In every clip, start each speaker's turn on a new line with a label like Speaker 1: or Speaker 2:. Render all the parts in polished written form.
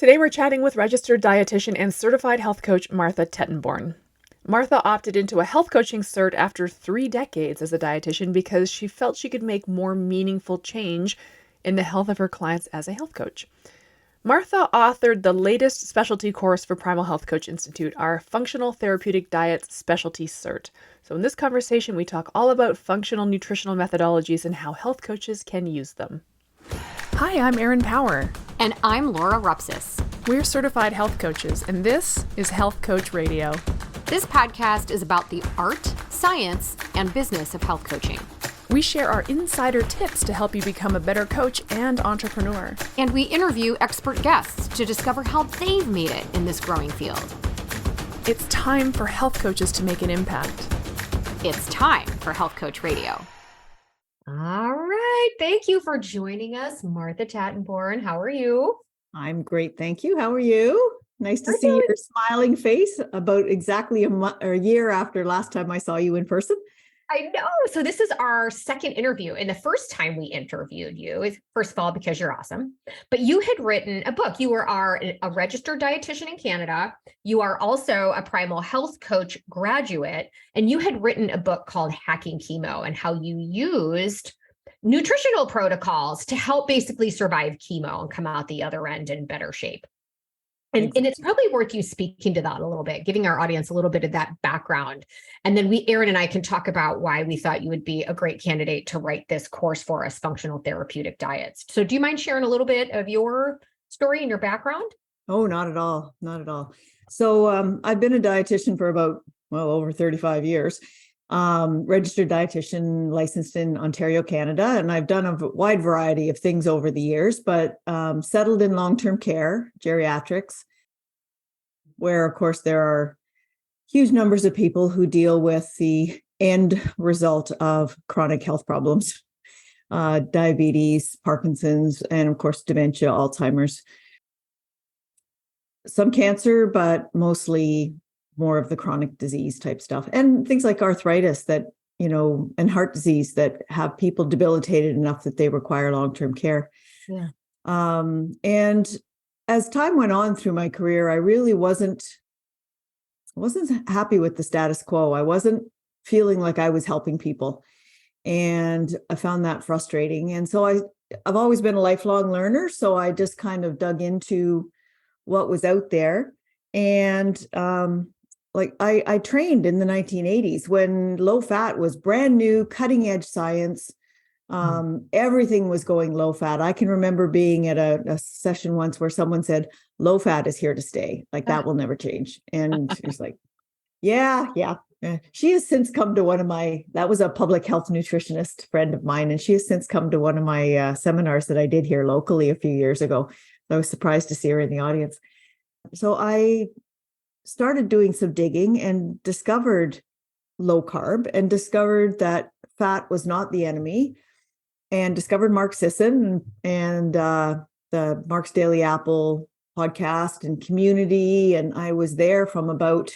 Speaker 1: Today we're chatting with registered dietitian and certified health coach Martha Tettenborn. Martha opted into a health coaching cert after 3 decades as a dietitian because she felt she could make more meaningful change in the health of her clients as a health coach. Martha authored the latest specialty course for Primal Health Coach Institute, our Functional Therapeutic Diet Specialty cert. So in this conversation, we talk all about functional nutritional methodologies and how health coaches can use them. Hi, I'm Erin Power.
Speaker 2: And I'm Laura Rupsis.
Speaker 1: We're certified health coaches, and this is Health Coach Radio.
Speaker 2: This podcast is about the art, science, and business of health coaching.
Speaker 1: We share our insider tips to help you become a better coach and entrepreneur.
Speaker 2: And we interview expert guests to discover how they've made it in this growing field.
Speaker 1: It's time for health coaches to make an impact.
Speaker 2: It's time for Health Coach Radio. All right. Thank you for joining us, Martha Tettenborn. How are you?
Speaker 3: I'm great. Thank you. How are you? Nice to see your smiling face about exactly a year after last time I saw you in person.
Speaker 2: I know. So this is our second interview. And the first time we interviewed you is, first of all, because you're awesome, but you had written a book. You were a registered dietitian in Canada. You are also a Primal Health Coach graduate, and you had written a book called Hacking Chemo and how you used nutritional protocols to help basically survive chemo and come out the other end in better shape. And it's probably worth you speaking to that a little bit, giving our audience a little bit of that background. And then Erin and I can talk about why we thought you would be a great candidate to write this course for us, Functional Therapeutic Diets. So do you mind sharing a little bit of your story and your background?
Speaker 3: Oh, not at all. Not at all. So I've been a dietitian for about, over 35 years. Registered dietitian, licensed in Ontario, Canada. And I've done a wide variety of things over the years, but settled in long-term care, geriatrics, where, of course, there are huge numbers of people who deal with the end result of chronic health problems, diabetes, Parkinson's, and, of course, dementia, Alzheimer's. Some cancer, but mostly more of the chronic disease type stuff, and things like arthritis that, and heart disease that have people debilitated enough that they require long-term care.
Speaker 2: Yeah.
Speaker 3: And as time went on through my career, I really wasn't happy with the status quo. I wasn't feeling like I was helping people. And I found that frustrating. And so I've always been a lifelong learner. So I just kind of dug into what was out there. And I trained in the 1980s when low fat was brand new, cutting edge science. Everything was going low fat. I can remember being at a session once where someone said, low fat is here to stay. Like that will never change. And she was like, yeah. She has since come to that was a public health nutritionist friend of mine. And she has since come to one of my seminars that I did here locally a few years ago. I was surprised to see her in the audience. So I started doing some digging and discovered low carb and discovered that fat was not the enemy, and discovered Mark Sisson and the Mark's Daily Apple podcast and community. And I was there from about,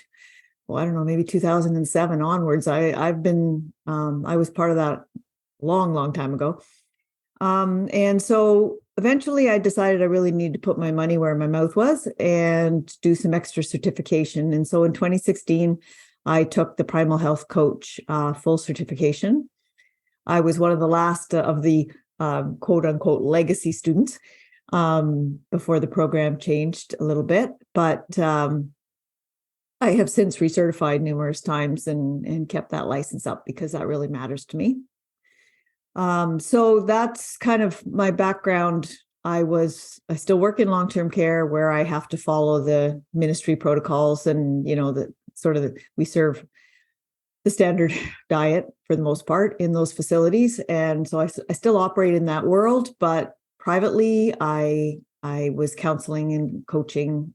Speaker 3: maybe 2007 onwards. I was part of that long time ago. And so eventually I decided I really needed to put my money where my mouth was and do some extra certification. And so in 2016, I took the Primal Health Coach full certification. I was one of the last of the quote unquote legacy students before the program changed a little bit. But I have since recertified numerous times and kept that license up because that really matters to me. So that's kind of my background. I still work in long-term care where I have to follow the ministry protocols and, we serve the standard diet for the most part in those facilities. And so I still operate in that world, but privately I was counseling and coaching,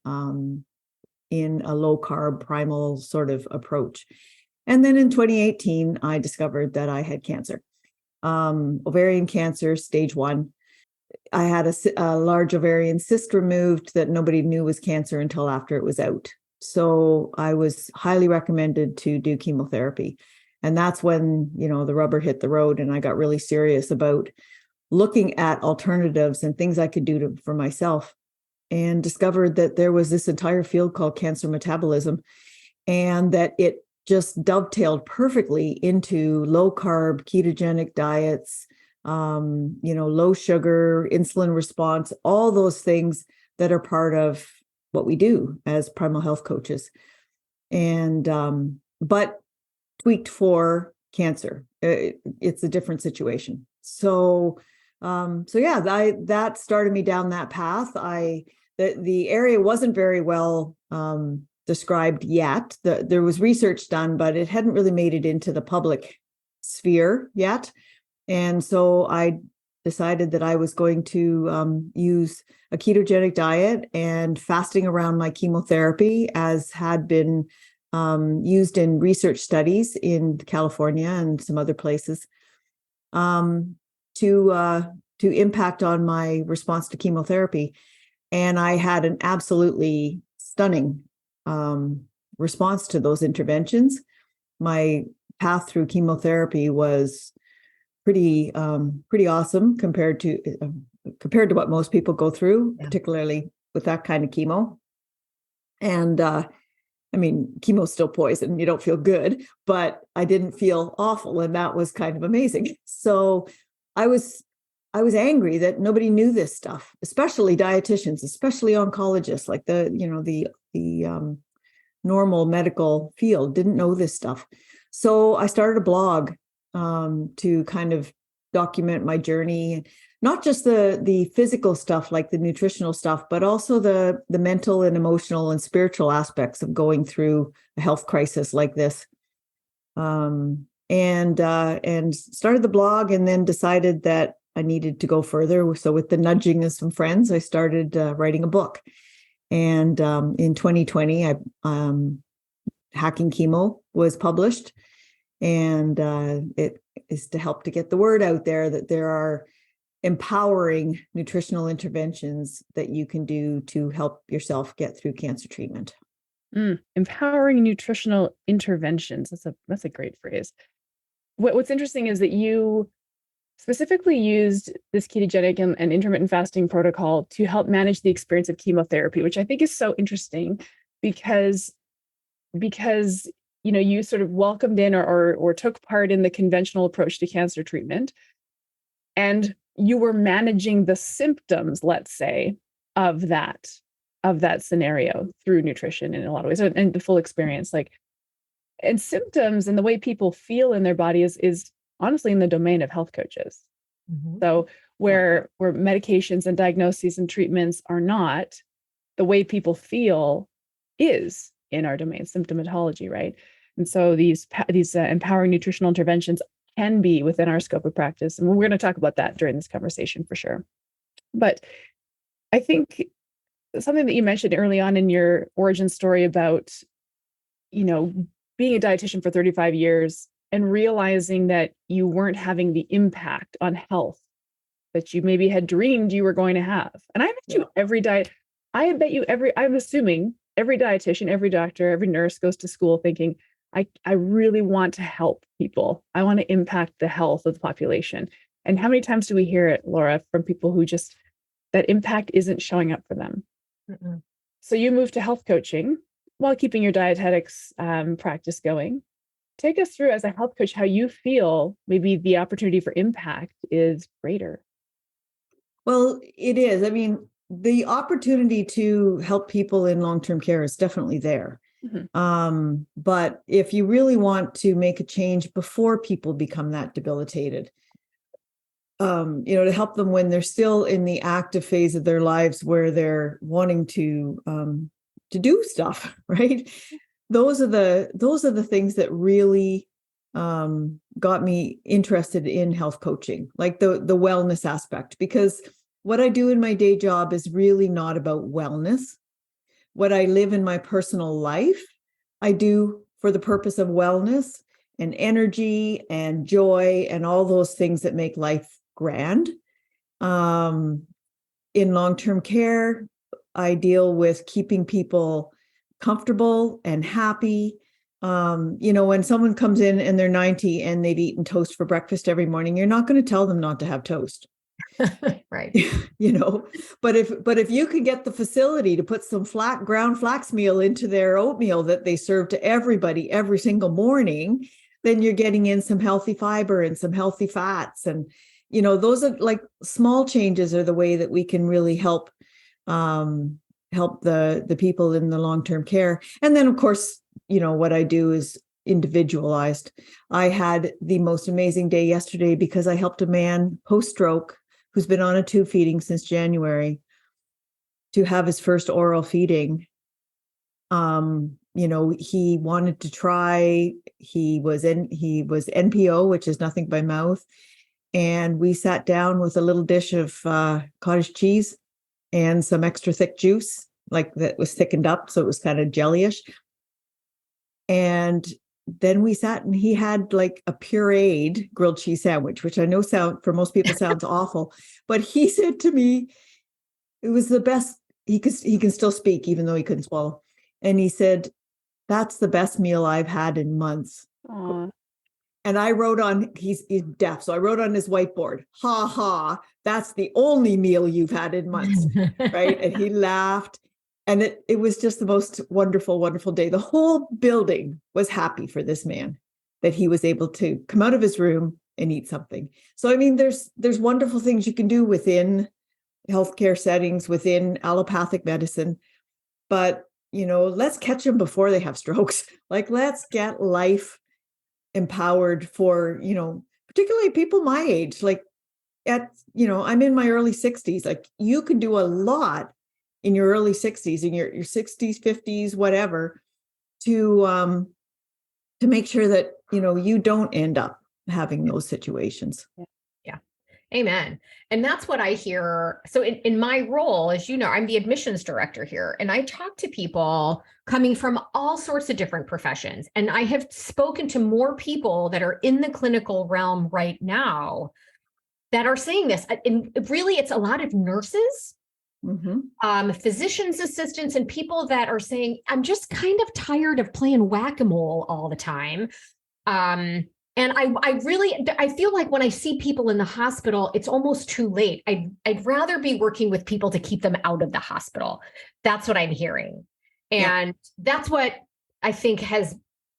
Speaker 3: in a low-carb primal sort of approach. And then in 2018, I discovered that I had cancer. Ovarian cancer, stage 1. I had a large ovarian cyst removed that nobody knew was cancer until after it was out. So I was highly recommended to do chemotherapy. And that's when, the rubber hit the road and I got really serious about looking at alternatives and things I could do for myself. and discovered that there was this entire field called cancer metabolism, and that it just dovetailed perfectly into low carb, ketogenic diets, low sugar, insulin response, all those things that are part of what we do as primal health coaches. And, but tweaked for cancer. It's a different situation. So yeah, that started me down that path. The area wasn't very well described yet. There was research done, but it hadn't really made it into the public sphere yet. And so I decided that I was going to use a ketogenic diet and fasting around my chemotherapy, as had been used in research studies in California and some other places, to impact on my response to chemotherapy. And I had an absolutely stunning response to those interventions. My path through chemotherapy was pretty awesome compared to what most people go through, particularly with that kind of chemo. And chemo's still poison. You don't feel good, but I didn't feel awful, and that was kind of amazing. So I was angry that nobody knew this stuff, especially dietitians, especially oncologists, like the normal medical field didn't know this stuff. So I started a blog to kind of document my journey, not just the physical stuff like the nutritional stuff, but also the mental and emotional and spiritual aspects of going through a health crisis like this. And started the blog, and then decided that I needed to go further. So with the nudging of some friends, I started writing a book. And in 2020, Hacking Chemo was published. And it is to help to get the word out there that there are empowering nutritional interventions that you can do to help yourself get through cancer treatment.
Speaker 1: Empowering nutritional interventions. That's a great phrase. What's interesting is that you specifically used this ketogenic and intermittent fasting protocol to help manage the experience of chemotherapy, which I think is so interesting because you sort of welcomed in or took part in the conventional approach to cancer treatment, and you were managing the symptoms, let's say, of that scenario through nutrition in a lot of ways, and the full experience. And symptoms and the way people feel in their body is honestly in the domain of health coaches. Mm-hmm. So where medications and diagnoses and treatments are not, the way people feel is in our domain, symptomatology, right? And so these empowering nutritional interventions can be within our scope of practice. And we're going to talk about that during this conversation for sure. But I think something that you mentioned early on in your origin story about, being a dietitian for 35 years and realizing that you weren't having the impact on health that you maybe had dreamed you were going to have. And I bet I'm assuming every dietitian, every doctor, every nurse goes to school thinking, I really want to help people. I want to impact the health of the population. And how many times do we hear it, Laura, from people who just, that impact isn't showing up for them? Mm-mm. So you moved to health coaching while keeping your dietetics practice going. Take us through, as a health coach, how you feel maybe the opportunity for impact is greater.
Speaker 3: Well, it is. The opportunity to help people in long-term care is definitely there. Mm-hmm. But if you really want to make a change before people become that debilitated, to help them when they're still in the active phase of their lives where they're wanting to do stuff, right? Those are the things that really got me interested in health coaching, like the wellness aspect, because what I do in my day job is really not about wellness. What I live in my personal life, I do for the purpose of wellness and energy and joy and all those things that make life grand. In long-term care, I deal with keeping people comfortable and happy. When someone comes in and they're 90 and they've eaten toast for breakfast every morning, you're not going to tell them not to have toast.
Speaker 2: Right.
Speaker 3: But if you could get the facility to put some ground flax meal into their oatmeal that they serve to everybody every single morning, then you're getting in some healthy fiber and some healthy fats. And, those are like small changes are the way that we can really help the people in the long-term care. And then, of course, what I do is individualized. I had the most amazing day yesterday because I helped a man post-stroke who's been on a tube feeding since January to have his first oral feeding. He wanted to try, he was NPO, which is nothing by mouth. And we sat down with a little dish of cottage cheese and some extra thick juice, like that was thickened up. So it was kind of jellyish. And then we sat and he had like a pureed grilled cheese sandwich, which I know for most people sounds awful, but he said to me, it was the best. He can still speak even though he couldn't swallow. And he said, that's the best meal I've had in months.
Speaker 1: Aww.
Speaker 3: And I wrote on, he's deaf. So I wrote on his whiteboard, ha ha, that's the only meal you've had in months. Right. And he laughed. And it was just the most wonderful, wonderful day. The whole building was happy for this man that he was able to come out of his room and eat something. So, I mean, there's wonderful things you can do within healthcare settings, within allopathic medicine. But, let's catch them before they have strokes. Like, let's get life empowered for, particularly people my age. Like I'm in my early 60s. Like, you can do a lot in your early 60s, in your 60s, 50s, whatever, to make sure that, you don't end up having those situations.
Speaker 2: Yeah. Amen. And that's what I hear. So in my role, as you know, I'm the admissions director here, and I talk to people coming from all sorts of different professions. And I have spoken to more people that are in the clinical realm right now that are saying this. And really, it's a lot of nurses, physicians' assistants, and people that are saying, I'm just kind of tired of playing whack-a-mole all the time. And I feel like when I see people in the hospital, it's almost too late. I'd rather be working with people to keep them out of the hospital. That's what I'm hearing. And that's what I think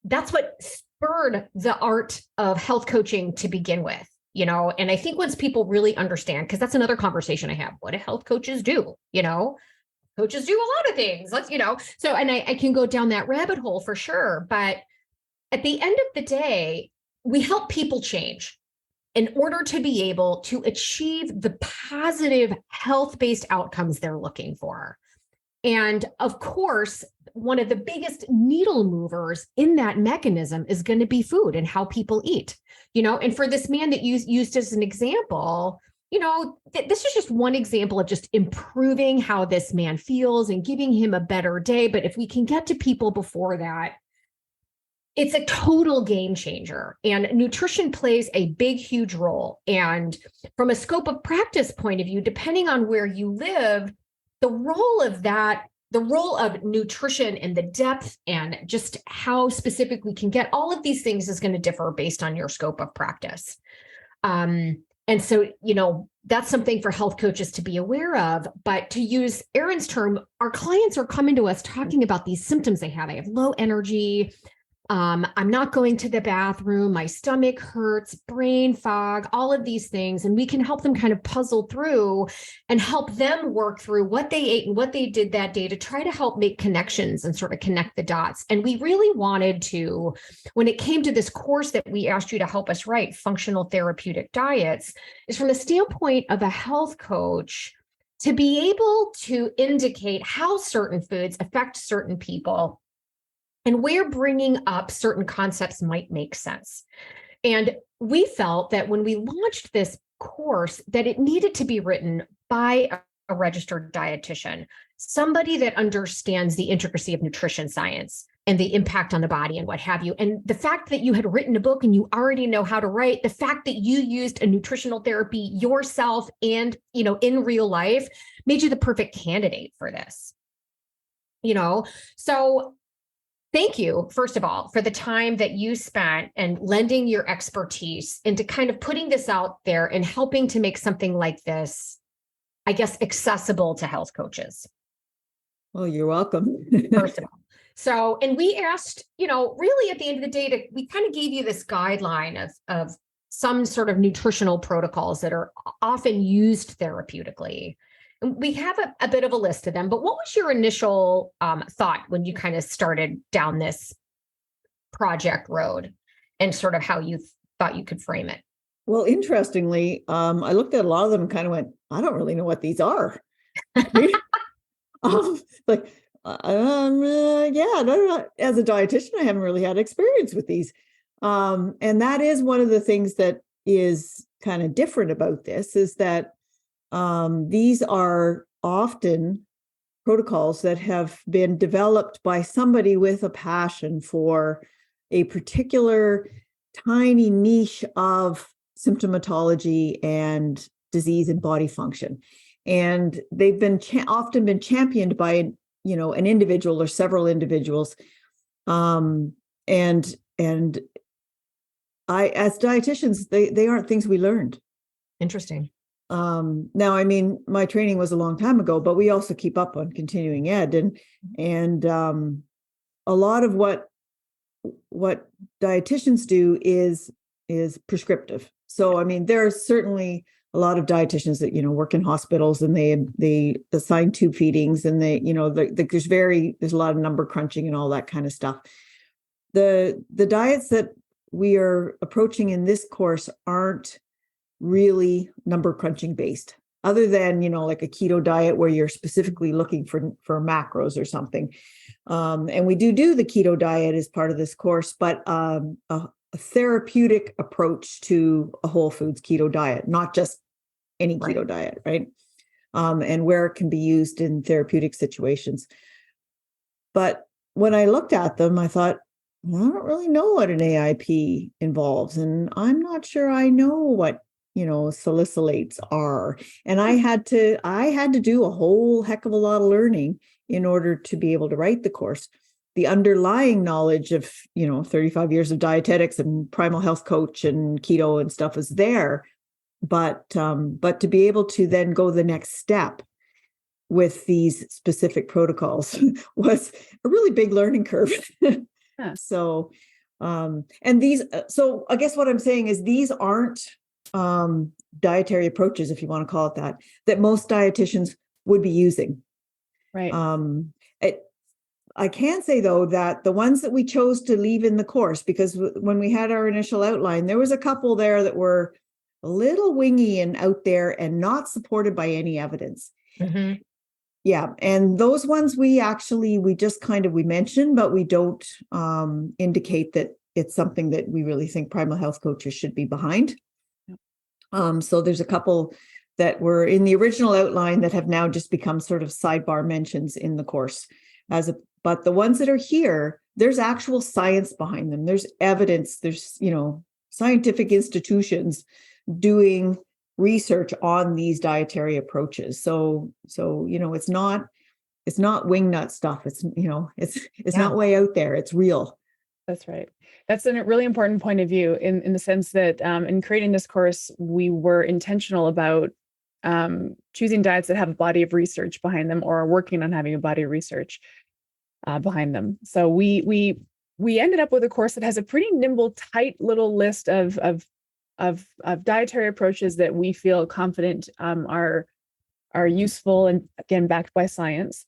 Speaker 2: that's what spurred the art of health coaching to begin with. And I think once people really understand, because that's another conversation I have, what do health coaches do? Coaches do a lot of things. So, and I can go down that rabbit hole for sure. But at the end of the day, we help people change in order to be able to achieve the positive health-based outcomes they're looking for. And of course, one of the biggest needle movers in that mechanism is going to be food and how people eat, and for this man that you used as an example, this is just one example of just improving how this man feels and giving him a better day. But if we can get to people before that, it's a total game changer. And nutrition plays a big, huge role. And from a scope of practice point of view, depending on where you live, the role of nutrition and the depth and just how specific we can get all of these things is going to differ based on your scope of practice. And so, that's something for health coaches to be aware of. But to use Erin's term, our clients are coming to us talking about these symptoms they have. I have low energy. I'm not going to the bathroom. My stomach hurts, brain fog, all of these things. And we can help them kind of puzzle through and help them work through what they ate and what they did that day to try to help make connections and sort of connect the dots. And we really wanted to, when it came to this course that we asked you to help us write, Functional Therapeutic Diets, is from the standpoint of a health coach to be able to indicate how certain foods affect certain people and where bringing up certain concepts might make sense. And we felt that when we launched this course, that it needed to be written by a registered dietitian, somebody that understands the intricacy of nutrition science and the impact on the body and what have you. And the fact that you had written a book and you already know how to write, the fact that you used a nutritional therapy yourself and, in real life made you the perfect candidate for this. So Thank you, first of all, for the time that you spent and lending your expertise into kind of putting this out there and helping to make something like this, I guess, accessible to health coaches.
Speaker 3: Well, you're welcome.
Speaker 2: First of all. So, and we asked, really at the end of the day, we kind of gave you this guideline of some sort of nutritional protocols that are often used therapeutically. And we have a bit of a list of them, but what was your initial thought when you kind of started down this project road and sort of how you thought you could frame it?
Speaker 3: Well, interestingly, I looked at a lot of them and kind of went, I don't really know what these are. Like, no, as a dietitian, I haven't really had experience with these. And that is one of the things that is kind of different about this, is that these are often protocols that have been developed by somebody with a passion for a particular tiny niche of symptomatology and disease and body function. And they've been often been championed by, an individual or several individuals. And I, as dietitians, they aren't things we learned.
Speaker 2: Interesting.
Speaker 3: Now, I mean, my training was a long time ago, but we also keep up on continuing ed, and a lot of what dietitians do is prescriptive. So, I mean, there are certainly a lot of dietitians that, work in hospitals, and they assign tube feedings, and there's a lot of number crunching and all that kind of stuff. The diets that we are approaching in this course aren't really number crunching based, other than, like a keto diet where you're specifically looking for macros or something. And we do the keto diet as part of this course, but a therapeutic approach to a whole foods keto diet, not just any keto diet, right? And where it can be used in therapeutic situations. But when I looked at them, I thought, well, I don't really know what an AIP involves, and I'm not sure I know what salicylates are. And I had to do a whole heck of a lot of learning in order to be able to write the course. The underlying knowledge of 35 years of dietetics and Primal Health Coach and keto and stuff is there, but to be able to then go the next step with these specific protocols was a really big learning curve.
Speaker 1: Yeah.
Speaker 3: So I guess what I'm saying is these aren't dietary approaches, if you want to call it that most dietitians would be using.
Speaker 1: Right.
Speaker 3: I can say, though, that the ones that we chose to leave in the course, because when we had our initial outline, there was a couple there that were a little wingy and out there and not supported by any evidence.
Speaker 2: Mm-hmm.
Speaker 3: Yeah. And those ones we just we mention, but we don't indicate that it's something that we really think Primal Health coaches should be behind. So there's a couple that were in the original outline that have now just become sort of sidebar mentions in the course. But the ones that are here, there's actual science behind them. There's evidence. There's, scientific institutions doing research on these dietary approaches. So it's not wingnut stuff. It's not way out there. It's real.
Speaker 1: That's right. That's a really important point of view in the sense that in creating this course, we were intentional about choosing diets that have a body of research behind them, or are working on having a body of research behind them. So we ended up with a course that has a pretty nimble, tight little list of dietary approaches that we feel confident are useful, and again backed by science.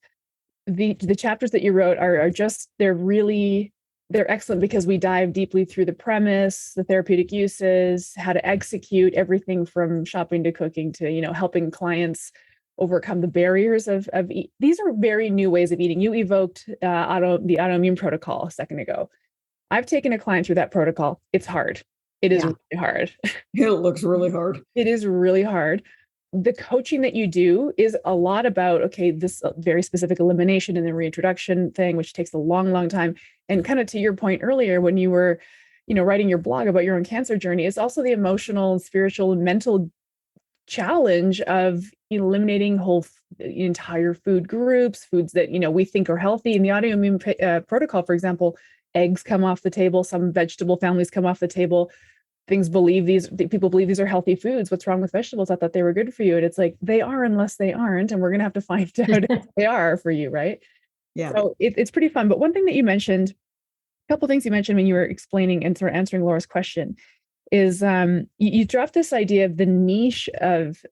Speaker 1: The chapters that you wrote are just they're excellent because we dive deeply through the premise, the therapeutic uses, how to execute everything from shopping to cooking to helping clients overcome the barriers of these are very new ways of eating. You evoked the autoimmune protocol a second ago. I've taken a client through that protocol. It's hard. It is really hard.
Speaker 3: It looks really hard.
Speaker 1: It is really hard. The coaching that you do is a lot about, this very specific elimination and then reintroduction thing, which takes a long, long time. And kind of to your point earlier, when you were, writing your blog about your own cancer journey, it's also the emotional, spiritual, and mental challenge of eliminating entire food groups, foods that, we think are healthy. In the autoimmune protocol, for example, eggs come off the table. Some vegetable families come off the table. People believe these are healthy foods. What's wrong with vegetables? I thought they were good for you. And it's like, they are, unless they aren't. And we're going to have to find out if they are for you. Right.
Speaker 3: Yeah.
Speaker 1: So it's pretty fun. But one thing that you mentioned, a couple of things you mentioned when you were explaining and sort of answering Laura's question is you dropped this idea of the niche of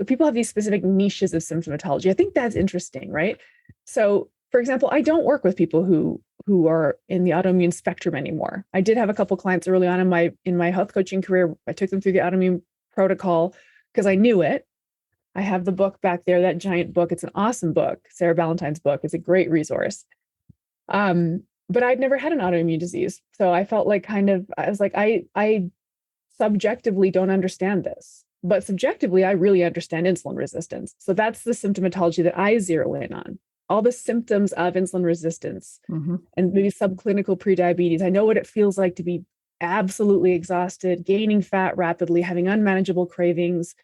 Speaker 1: people have these specific niches of symptomatology. I think that's interesting, right? So, for example, I don't work with people who are in the autoimmune spectrum anymore. I did have a couple clients early on in my health coaching career. I took them through the autoimmune protocol because I knew it. I have the book back there, that giant book. It's an awesome book, Sarah Ballantyne's book. It's a great resource. But I'd never had an autoimmune disease. So I felt like I was like, I subjectively don't understand this, but subjectively, I really understand insulin resistance. So that's the symptomatology that I zero in on. All the symptoms of insulin resistance and maybe subclinical prediabetes. I know what it feels like to be absolutely exhausted, gaining fat rapidly, having unmanageable cravings,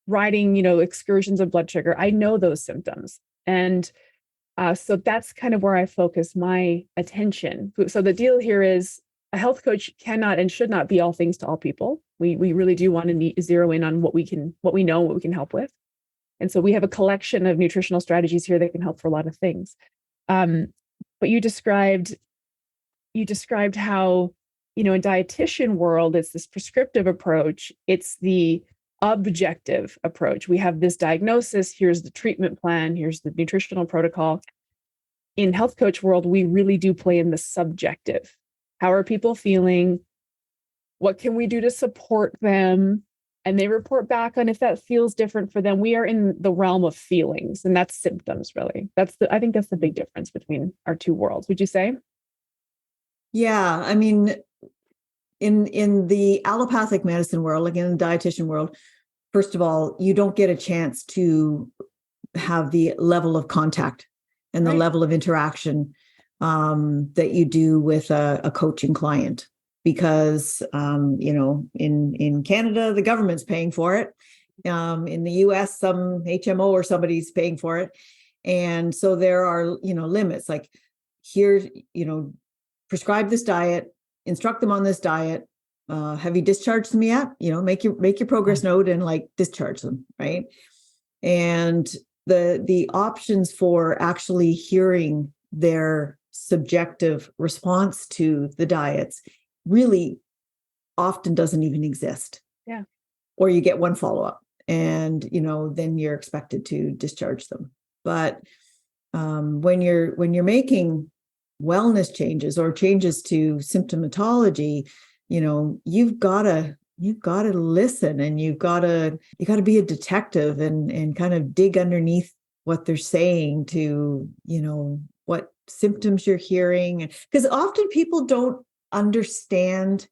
Speaker 1: riding, excursions of blood sugar. I know those symptoms. And so that's kind of where I focus my attention. So the deal here is a health coach cannot and should not be all things to all people. We really do want to zero in on what we know, what we can help with. And so we have a collection of nutritional strategies here that can help for a lot of things. But you described how, in dietitian world, it's this prescriptive approach. It's the objective approach. We have this diagnosis. Here's the treatment plan. Here's the nutritional protocol. In health coach world, we really do play in the subjective. How are people feeling? What can we do to support them? And they report back on if that feels different for them. We are in the realm of feelings, and that's symptoms, really. I think that's the big difference between our two worlds. Would you say?
Speaker 3: Yeah. I mean, in the allopathic medicine world, like in the dietitian world, first of all, you don't get a chance to have the level of contact and the level of interaction that you do with a coaching client. Because, in Canada, the government's paying for it. In the US, some HMO or somebody's paying for it. And so there are, limits like here, prescribe this diet, instruct them on this diet. Have you discharged them yet? Make your progress note and discharge them. Right. And the options for actually hearing their subjective response to the diets really often doesn't even exist.
Speaker 1: Yeah.
Speaker 3: Or you get one follow-up and, then you're expected to discharge them. But when you're making wellness changes or changes to symptomatology, you've got to listen, and you got to be a detective and kind of dig underneath what they're saying to, what symptoms you're hearing. Because often people don't understand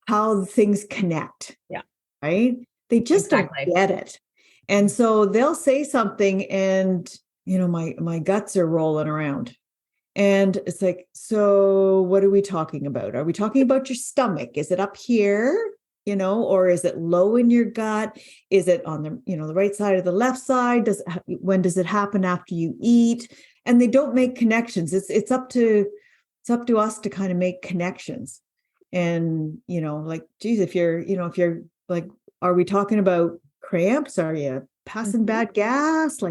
Speaker 3: how things connect.
Speaker 1: Yeah.
Speaker 3: Right. They just don't get it. And so they'll say something and, my guts are rolling around. And it's like, so what are we talking about? Are we talking about your stomach? Is it up here, or is it low in your gut? Is it on the, the right side or the left side? When does it happen after you eat? And they don't make connections. It's up to us to kind of make connections. And, geez, if you're like, are we talking about cramps? Are you passing bad gas?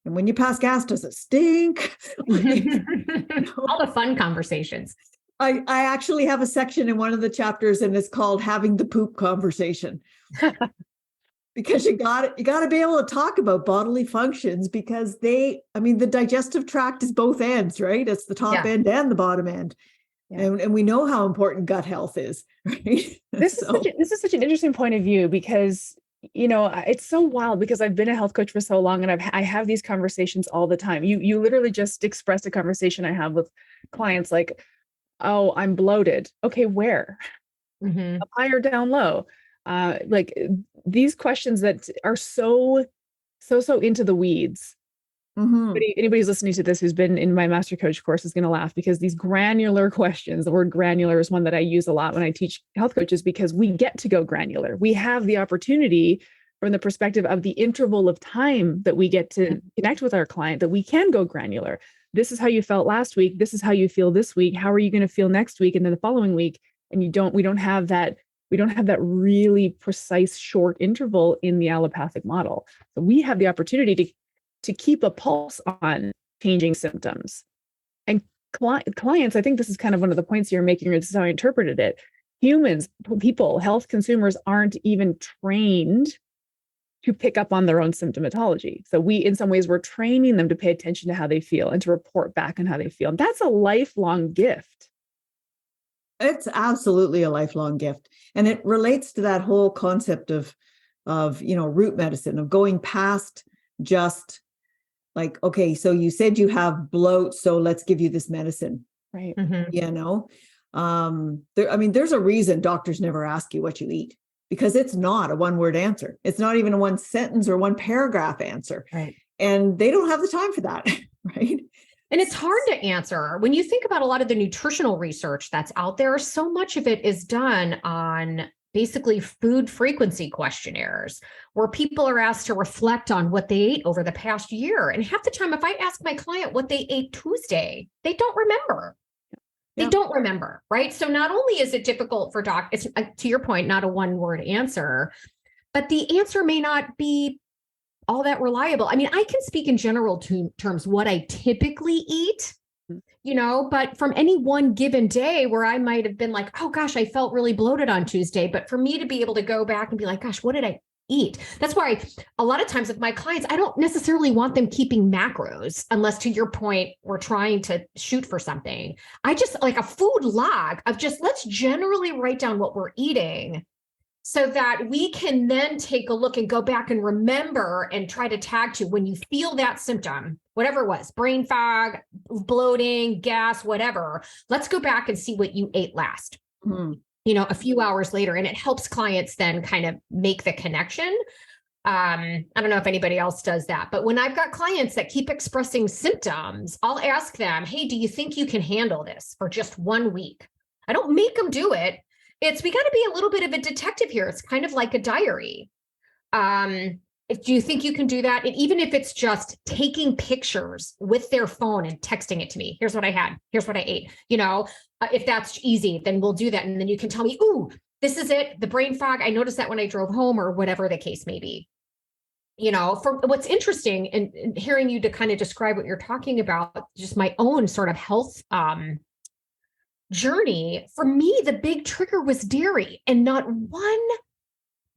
Speaker 3: And when you pass gas, does it stink?
Speaker 2: All the fun conversations.
Speaker 3: I actually have a section in one of the chapters, and it's called Having the Poop Conversation. Because you got to be able to talk about bodily functions, because the digestive tract is both ends, right? It's the top end and the bottom end. Yeah. And we know how important gut health is, right?
Speaker 1: This is such an interesting point of view, because, it's so wild, because I've been a health coach for so long, and I have these conversations all the time. You literally just expressed a conversation I have with clients like, oh, I'm bloated. Okay, where? Up high or down low? These questions that are so into the weeds. Anybody who's listening to this who's been in my master coach course is going to laugh, because these granular questions, the word granular is one that I use a lot when I teach health coaches, because we get to go granular. We have the opportunity from the perspective of the interval of time that we get to connect with our client, that we can go granular. This is how you felt last week. This is how you feel this week. How are you going to feel next week and then the following week? And we don't have that really precise short interval in the allopathic model. So we have the opportunity to keep a pulse on changing symptoms. And clients, I think this is kind of one of the points you're making, or this is how I interpreted it. Humans, people, health consumers aren't even trained to pick up on their own symptomatology. So in some ways, we're training them to pay attention to how they feel and to report back on how they feel. And that's a lifelong gift.
Speaker 3: It's absolutely a lifelong gift. And it relates to that whole concept of root medicine, of going past just like, okay, so you said you have bloat, so let's give you this medicine.
Speaker 1: Right.
Speaker 3: There's a reason doctors never ask you what you eat, because it's not a one-word answer. It's not even a one sentence or one paragraph answer.
Speaker 1: Right.
Speaker 3: And they don't have the time for that. Right.
Speaker 2: And it's hard to answer. When you think about a lot of the nutritional research that's out there, so much of it is done on basically food frequency questionnaires, where people are asked to reflect on what they ate over the past year. And half the time, if I ask my client what they ate Tuesday, they don't remember. They don't remember, right? So not only is it difficult for it's to your point, not a one-word answer, but the answer may not be all that reliable. I mean, I can speak in general terms what I typically eat, but from any one given day where I might have been like, oh gosh, I felt really bloated on Tuesday. But for me to be able to go back and be like, gosh, what did I eat? That's why a lot of times with my clients, I don't necessarily want them keeping macros, unless, to your point, we're trying to shoot for something. I just like a food log of just, let's generally write down what we're eating, so that we can then take a look and go back and remember and try to tag to when you feel that symptom, whatever it was, brain fog, bloating, gas, whatever. Let's go back and see what you ate last, a few hours later. And it helps clients then kind of make the connection. I don't know if anybody else does that, but when I've got clients that keep expressing symptoms, I'll ask them, hey, do you think you can handle this for just 1 week? I don't make them do it. We got to be a little bit of a detective here. It's kind of like a diary. Do you think you can do that? And even if it's just taking pictures with their phone and texting it to me, here's what I had, here's what I ate, if that's easy, then we'll do that. And then you can tell me, ooh, this is it. The brain fog. I noticed that when I drove home, or whatever the case may be. For what's interesting and hearing you to kind of describe what you're talking about, just my own sort of health, journey, for me, the big trigger was dairy, and not one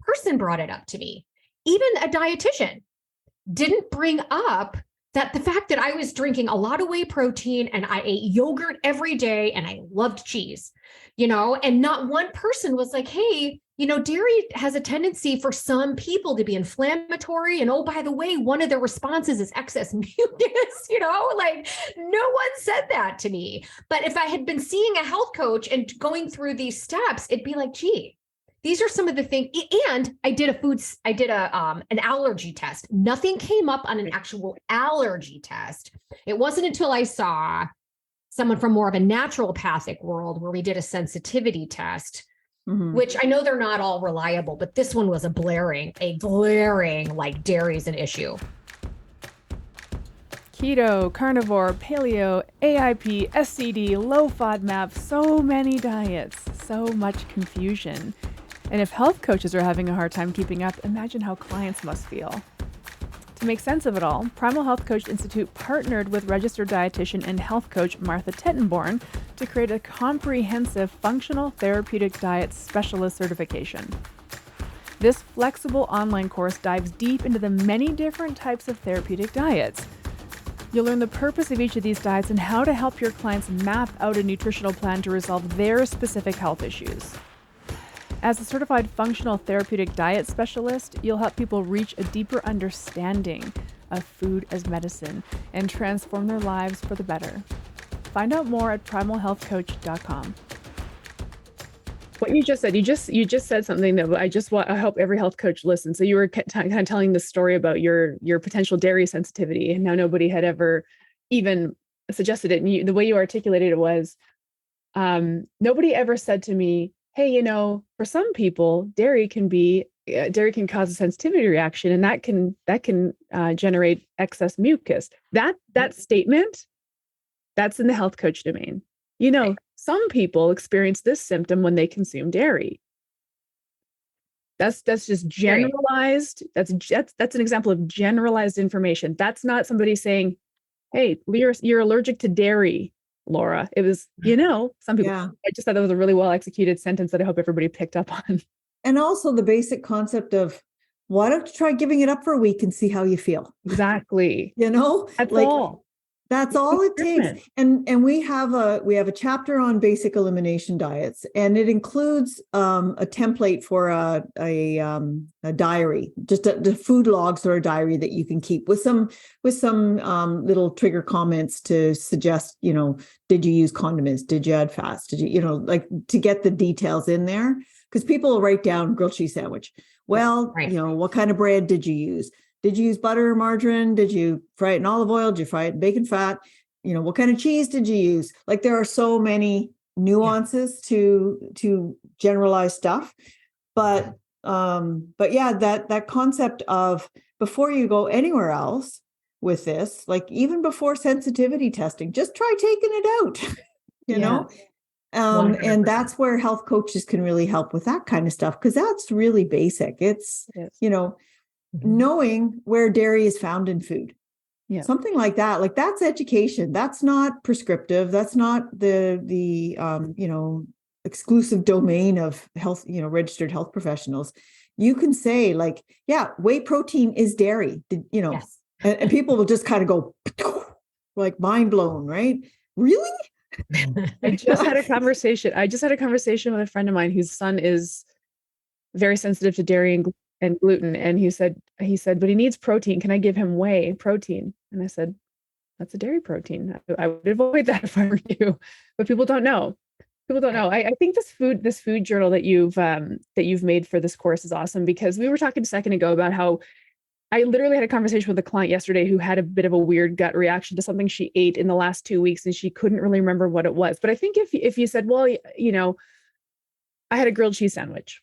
Speaker 2: person brought it up to me. Even a dietitian didn't bring up that the fact that I was drinking a lot of whey protein and I ate yogurt every day and I loved cheese, and not one person was like, hey, dairy has a tendency for some people to be inflammatory. And oh, by the way, one of the responses is excess mucus, like no one said that to me. But if I had been seeing a health coach and going through these steps, it'd be like, gee, these are some of the things. And I did an allergy test. Nothing came up on an actual allergy test. It wasn't until I saw someone from more of a naturopathic world where we did a sensitivity test, which I know they're not all reliable, but this one was a glaring, like dairy's an issue.
Speaker 1: Keto, carnivore, paleo, AIP, SCD, low FODMAP, so many diets, so much confusion. And if health coaches are having a hard time keeping up, imagine how clients must feel. To make sense of it all, Primal Health Coach Institute partnered with registered dietitian and health coach Martha Tettenborn to create a comprehensive Functional Therapeutic Diet Specialist certification. This flexible online course dives deep into the many different types of therapeutic diets. You'll learn the purpose of each of these diets and how to help your clients map out a nutritional plan to resolve their specific health issues. As a certified functional therapeutic diet specialist, you'll help people reach a deeper understanding of food as medicine and transform their lives for the better. Find out more at primalhealthcoach.com. What you just said, you just said something that I hope every health coach listens. So you were kind of telling the story about your potential dairy sensitivity, and how nobody had ever even suggested it. And the way you articulated it was, nobody ever said to me, hey, for some people, dairy can be dairy can cause a sensitivity reaction, and that can generate excess mucus. That statement, that's in the health coach domain. Some people experience this symptom when they consume dairy. That's just generalized. That's an example of generalized information. That's not somebody saying, "Hey, you're allergic to dairy, Laura." It was, some people.
Speaker 3: Yeah.
Speaker 1: I just thought that was a really well executed sentence that I hope everybody picked up on.
Speaker 3: And also the basic concept of, why don't you try giving it up for a week and see how you feel?
Speaker 1: Exactly.
Speaker 3: That's
Speaker 1: all.
Speaker 3: That's all it takes. And we have a chapter on basic elimination diets, and it includes a template for a diary, just the food logs or a diary that you can keep with some little trigger comments to suggest, did you use condiments? Did you add fats? Did you, like, to get the details in there? Because people will write down grilled cheese sandwich. Well, what kind of bread did you use? Did you use butter or margarine? Did you fry it in olive oil? Did you fry it in bacon fat? What kind of cheese did you use? Like, there are so many nuances to generalized stuff. But yeah, that concept of, before you go anywhere else with this, like even before sensitivity testing, just try taking it out, know? And that's where health coaches can really help with that kind of stuff, because that's really basic. It's, knowing where dairy is found in food. Yeah. Something like that. Like, that's education. That's not prescriptive. That's not the exclusive domain of health, registered health professionals. You can say, like, yeah, whey protein is dairy, yes. and people will just kind of go like mind blown, right? Really?
Speaker 1: I just had a conversation with a friend of mine whose son is very sensitive to dairy and gluten. And he said, but he needs protein. Can I give him whey protein? And I said, that's a dairy protein. I would avoid that if I were you. But people don't know. I think this food journal that you've made for this course is awesome, because we were talking a second ago about how I literally had a conversation with a client yesterday who had a bit of a weird gut reaction to something she ate in the last 2 weeks, and she couldn't really remember what it was. But I think if you said, well, I had a grilled cheese sandwich,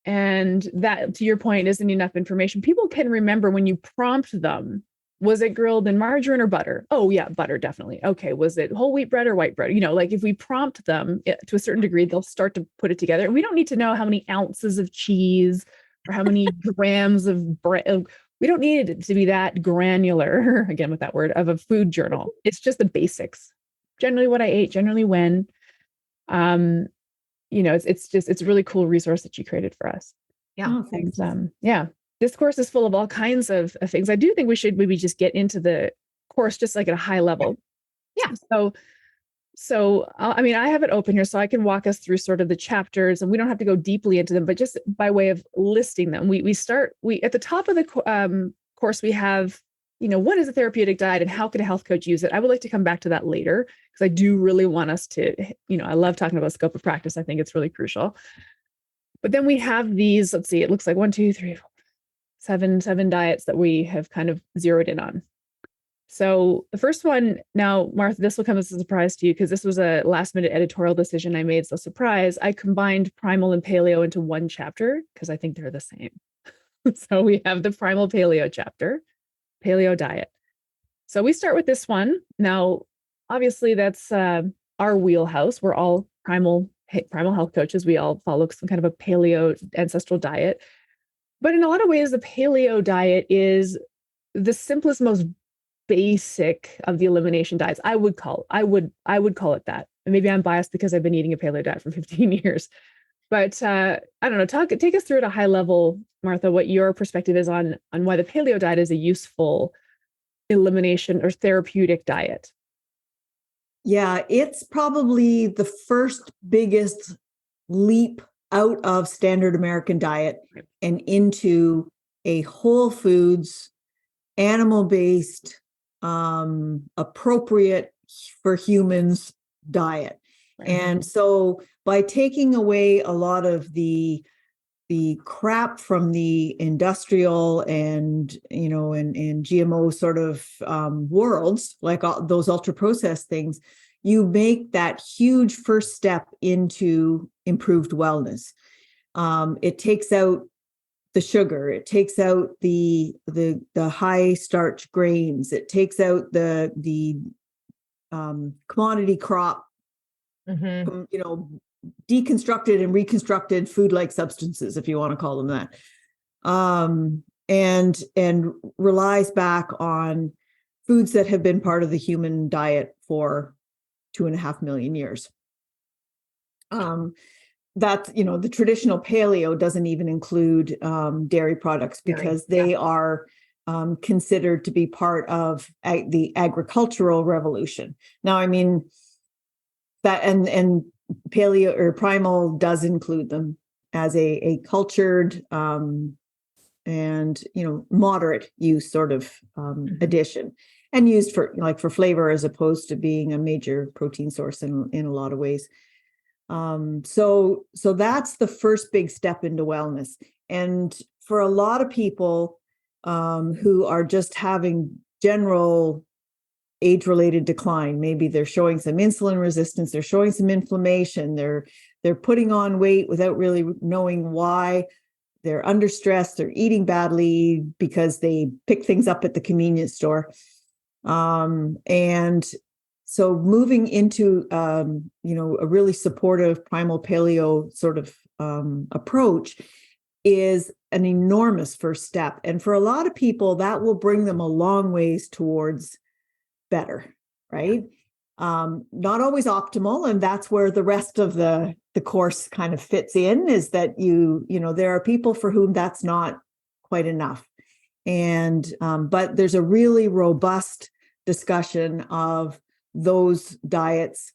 Speaker 1: and that, to your point, isn't enough information. People can remember when you prompt them, was it grilled in margarine or butter? Oh yeah, butter, definitely. Okay, was it whole wheat bread or white bread? Like, if we prompt them to a certain degree, they'll start to put it together. And we don't need to know how many ounces of cheese or how many grams of bread. We don't need it to be that granular, again with that word, of a food journal. It's just the basics. Generally what I ate, generally when. It's a really cool resource that you created for us.
Speaker 2: Yeah.
Speaker 3: Oh, thanks.
Speaker 1: And, this course is full of all kinds of things. I do think we should maybe just get into the course just like at a high level.
Speaker 2: Yeah.
Speaker 1: So I have it open here so I can walk us through sort of the chapters, and we don't have to go deeply into them, but just by way of listing them, we at the top of the course, we have, what is a therapeutic diet and how can a health coach use it? I would like to come back to that later, because I do really want us to, I love talking about scope of practice. I think it's really crucial. But then we have these, let's see, it looks like 1, 2, 3, 4, 7 diets that we have kind of zeroed in on. So the first one, now, Martha, this will come as a surprise to you, because this was a last minute editorial decision I made. So surprise, I combined Primal and Paleo into one chapter because I think they're the same. So we have the Primal Paleo chapter, Paleo diet. So we start with this one. Now, obviously that's our wheelhouse. We're all primal health coaches. We all follow some kind of a paleo ancestral diet. But in a lot of ways, the paleo diet is the simplest, most basic of the elimination diets. I would call it that. And maybe I'm biased because I've been eating a paleo diet for 15 years. But I don't know, take us through at a high level, Martha, what your perspective is on why the paleo diet is a useful elimination or therapeutic diet.
Speaker 3: Yeah, it's probably the first biggest leap out of standard American diet and into a whole foods, animal-based, appropriate for humans diet. Right. And so by taking away a lot of the crap from the industrial and GMO sort of worlds, like those ultra processed things, you make that huge first step into improved wellness. It takes out the sugar. It takes out the high starch grains. It takes out the commodity crop, deconstructed and reconstructed food-like substances, if you want to call them that, and relies back on foods that have been part of the human diet for 2.5 million years. That, the traditional paleo doesn't even include dairy products because they are considered to be part of the agricultural revolution. Now, I mean, that and paleo or primal does include them as a cultured and moderate use sort of addition, and used for flavor as opposed to being a major protein source in a lot of ways. So that's the first big step into wellness. And for a lot of people who are just having general age-related decline, maybe they're showing some insulin resistance, they're showing some inflammation, they're putting on weight without really knowing why, they're under stress, they're eating badly because they pick things up at the convenience store. And so moving into, a really supportive primal paleo sort of approach is an enormous first step. And for a lot of people, that will bring them a long ways towards better, right? Not always optimal. And that's where the rest of the course kind of fits in, is that there are people for whom that's not quite enough. And, but there's a really robust discussion of those diets,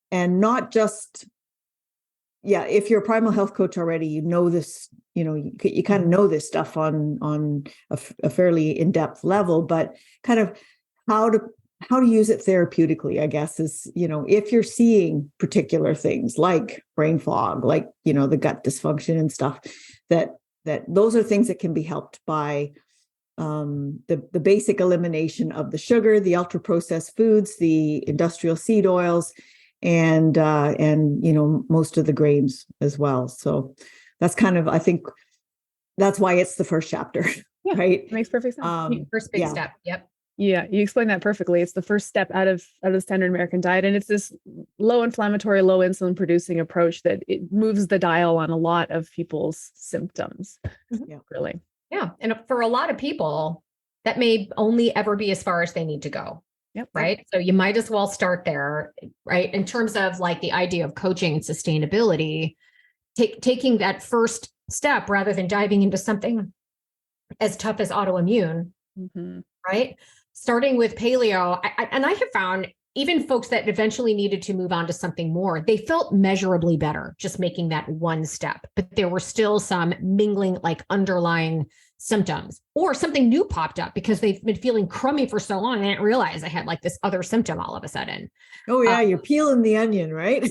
Speaker 3: and not just, if you're a primal health coach already, this, you kind of know this stuff on a fairly in-depth level, but kind of how to use it therapeutically, I guess, is, if you're seeing particular things like brain fog, like, the gut dysfunction and stuff, that those are things that can be helped by the basic elimination of the sugar, the ultra processed foods, the industrial seed oils, and most of the grains as well. So that's kind of, I think that's why it's the first chapter, right?
Speaker 1: Makes perfect sense.
Speaker 2: First big step. Yep.
Speaker 1: Yeah, you explained that perfectly. It's the first step out of the standard American diet. And it's this low inflammatory, low insulin producing approach that it moves the dial on a lot of people's symptoms.
Speaker 3: Yeah.
Speaker 1: Really.
Speaker 2: Yeah. And for a lot of people, that may only ever be as far as they need to go.
Speaker 1: Yep.
Speaker 2: Right. So you might as well start there, right? In terms of like the idea of coaching and sustainability, taking that first step rather than diving into something as tough as autoimmune, right? Starting with paleo, and I have found even folks that eventually needed to move on to something more, they felt measurably better just making that one step, but there were still some mingling, like underlying symptoms, or something new popped up because they've been feeling crummy for so long. I didn't realize I had like this other symptom all of a sudden.
Speaker 3: Oh yeah. You're peeling the onion, right?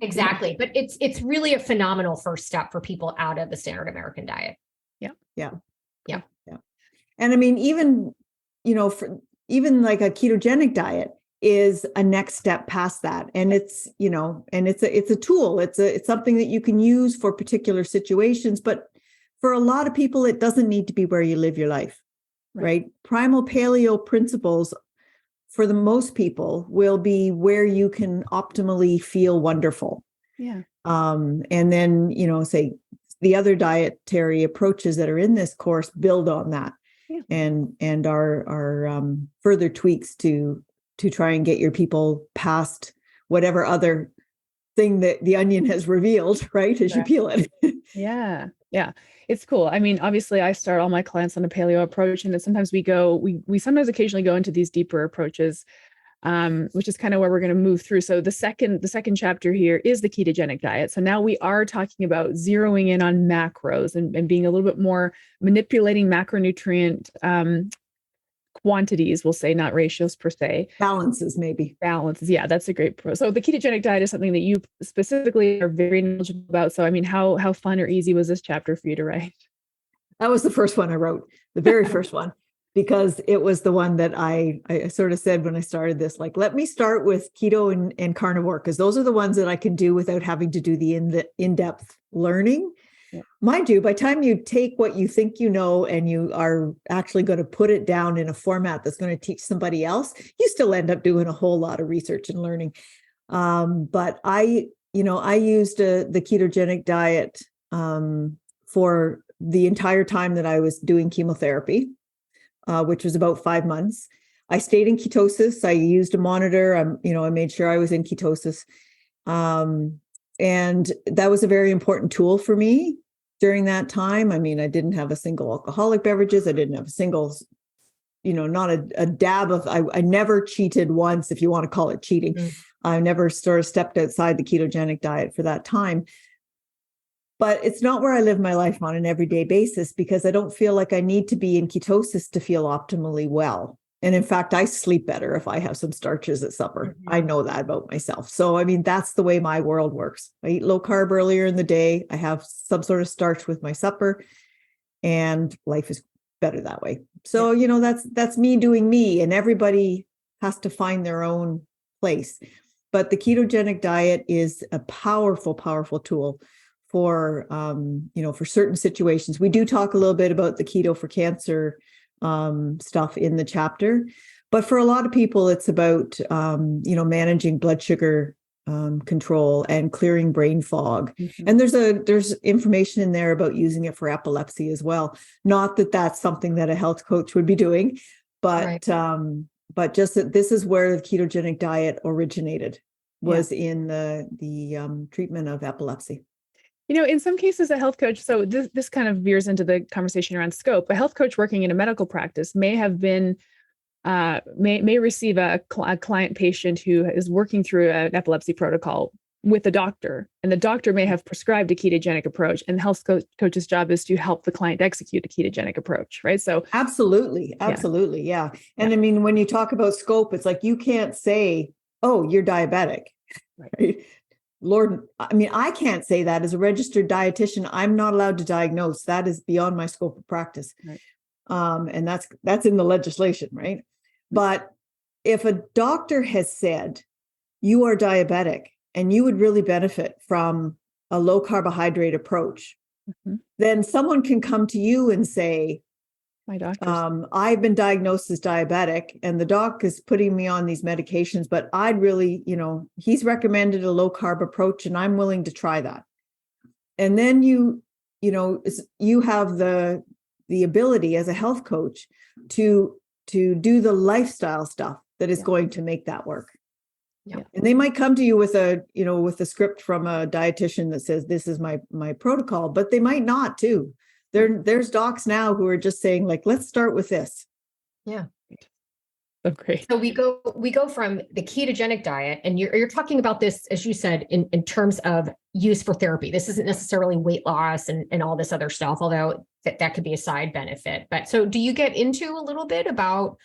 Speaker 2: Exactly. But it's really a phenomenal first step for people out of the standard American diet.
Speaker 3: Yeah. And I mean, even like a ketogenic diet is a next step past that. And it's, and it's a tool. It's something that you can use for particular situations, but for a lot of people, it doesn't need to be where you live your life, right? Primal paleo principles, for the most people, will be where you can optimally feel wonderful.
Speaker 1: Yeah.
Speaker 3: And then, say the other dietary approaches that are in this course build on that. And are further tweaks to try and get your people past whatever other thing that the onion has revealed, right? As you peel it.
Speaker 1: Yeah. It's cool. I mean, obviously I start all my clients on a paleo approach, and then sometimes we sometimes occasionally go into these deeper approaches, which is kind of where we're going to move through. So the second chapter here is the ketogenic diet. So now we are talking about zeroing in on macros and being a little bit more manipulating macronutrient quantities, we'll say, not ratios per se.
Speaker 3: Balances, maybe.
Speaker 1: Balances. Yeah, that's a great pro. So the ketogenic diet is something that you specifically are very knowledgeable about. So, I mean, how fun or easy was this chapter for you to write?
Speaker 3: That was the first one I wrote, the very first one, because it was the one that I sort of said when I started this, like, let me start with keto and carnivore, because those are the ones that I can do without having to do the in-depth learning.
Speaker 1: Yeah.
Speaker 3: Mind you, by the time you take what you think you know and you are actually going to put it down in a format that's going to teach somebody else, you still end up doing a whole lot of research and learning. But I used the ketogenic diet for the entire time that I was doing chemotherapy, which was about 5 months. I stayed in ketosis. I used a monitor. I made sure I was in ketosis. And that was a very important tool for me during that time. I mean, I didn't have a single alcoholic beverages. I didn't have a single, not a dab of, I never cheated once, if you want to call it cheating. I never sort of stepped outside the ketogenic diet for that time. But it's not where I live my life on an everyday basis, because I don't feel like I need to be in ketosis to feel optimally well. And in fact, I sleep better if I have some starches at supper.
Speaker 2: Mm-hmm.
Speaker 3: I know that about myself. So, I mean, that's the way my world works. I eat low carb earlier in the day. I have some sort of starch with my supper, and life is better that way. So, that's me doing me, and everybody has to find their own place. But the ketogenic diet is a powerful, powerful tool for, for certain situations. We do talk a little bit about the keto for cancer stuff in the chapter, but for a lot of people, it's about, managing blood sugar control and clearing brain fog. Mm-hmm. And there's information in there about using it for epilepsy as well. Not that that's something that a health coach would be doing, but right. But just that this is where the ketogenic diet originated, was in the treatment of epilepsy.
Speaker 1: In some cases, a health coach, so this kind of veers into the conversation around scope. A health coach working in a medical practice may have been, may receive a client patient who is working through an epilepsy protocol with a doctor, and the doctor may have prescribed a ketogenic approach, and the health coach's job is to help the client execute a ketogenic approach, right? So
Speaker 3: absolutely. Yeah. And I mean, when you talk about scope, it's like, you can't say, oh, you're diabetic, right? Lord, I mean, I can't say that as a registered dietitian. I'm not allowed to diagnose. That is beyond my scope of practice. Right. And that's in the legislation, right? But if a doctor has said you are diabetic and you would really benefit from a low carbohydrate approach, mm-hmm. then someone can come to you and say,
Speaker 1: my doctor,
Speaker 3: I've been diagnosed as diabetic and the doc is putting me on these medications, but I'd really, he's recommended a low carb approach and I'm willing to try that. And then you have the ability as a health coach to do the lifestyle stuff that is going to make that work. Yeah. And they might come to you with a script from a dietitian that says, this is my protocol, but they might not too. There's docs now who are just saying, like, let's start with this.
Speaker 2: Yeah.
Speaker 1: Okay.
Speaker 2: So we go from the ketogenic diet, and you're talking about this, as you said, in terms of use for therapy. This isn't necessarily weight loss and all this other stuff, although that could be a side benefit. But so do you get into a little bit about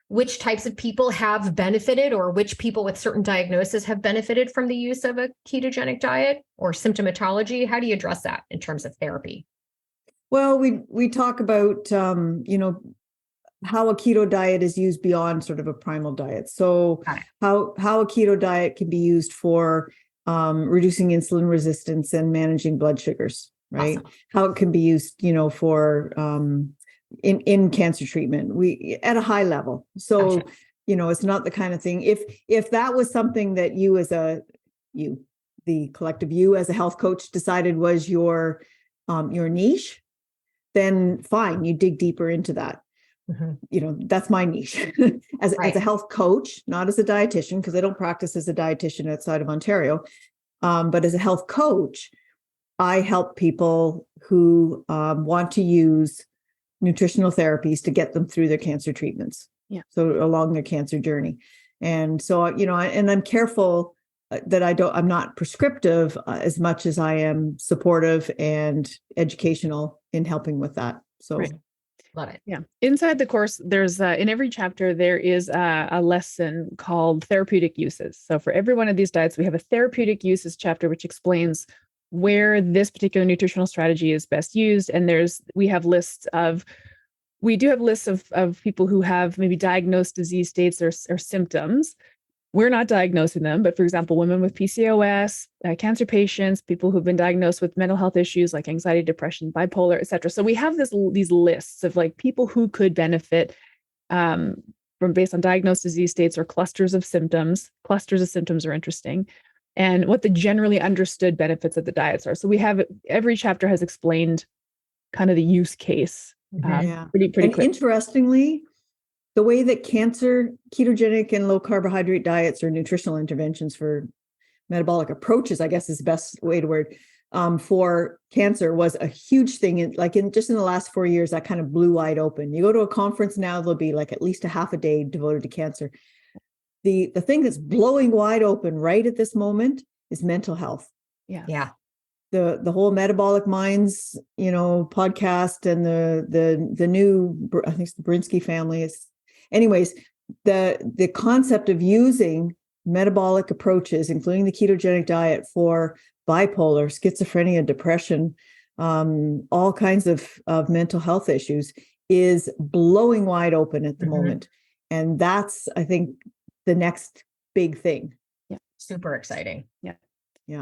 Speaker 2: which types of people have benefited, or which people with certain diagnoses have benefited from the use of a ketogenic diet or symptomatology? How do you address that in terms of therapy?
Speaker 3: Well, we talk about, how a keto diet is used beyond sort of a primal diet. So how a keto diet can be used for reducing insulin resistance and managing blood sugars, right? Awesome. How it can be used, for in cancer treatment, at a high level. So, gotcha. It's not the kind of thing, if that was something that you as the collective you as a health coach decided was your niche, then fine, you dig deeper into that. Mm-hmm. That's my niche as a health coach, not as a dietitian, because I don't practice as a dietitian outside of Ontario. But as a health coach, I help people who want to use nutritional therapies to get them through their cancer treatments. Yeah. So along their cancer journey. And so, and I'm careful that I'm not prescriptive as much as I am supportive and educational in helping with that. So
Speaker 2: love it.
Speaker 1: Yeah. Inside the course, there's in every chapter, there is a lesson called therapeutic uses. So for every one of these diets, we have a therapeutic uses chapter, which explains where this particular nutritional strategy is best used. And we do have lists of people who have maybe diagnosed disease states or symptoms. we're not diagnosing them, but for example, women with PCOS, cancer patients, people who've been diagnosed with mental health issues like anxiety, depression, bipolar, et cetera. So we have these lists of like people who could benefit from based on diagnosed disease states or clusters of symptoms. Clusters of symptoms are interesting, and what the generally understood benefits of the diets are. So we have, every chapter has explained kind of the use case pretty
Speaker 3: and
Speaker 1: quick.
Speaker 3: Interestingly, the way that cancer, ketogenic and low carbohydrate diets or nutritional interventions for metabolic approaches, I guess is the best way to word, for cancer was a huge thing. In the last 4 years, that kind of blew wide open. You go to a conference now, there'll be like at least a half a day devoted to cancer. The thing that's blowing wide open right at this moment is mental health.
Speaker 2: Yeah.
Speaker 3: The whole Metabolic Minds, podcast, and the new, I think it's the Brinsky family. Anyways, the concept of using metabolic approaches, including the ketogenic diet, for bipolar, schizophrenia, depression, all kinds of mental health issues, is blowing wide open at the moment. And that's, I think, the next big thing.
Speaker 1: Yeah.
Speaker 2: Super exciting.
Speaker 1: Yeah.
Speaker 3: Yeah.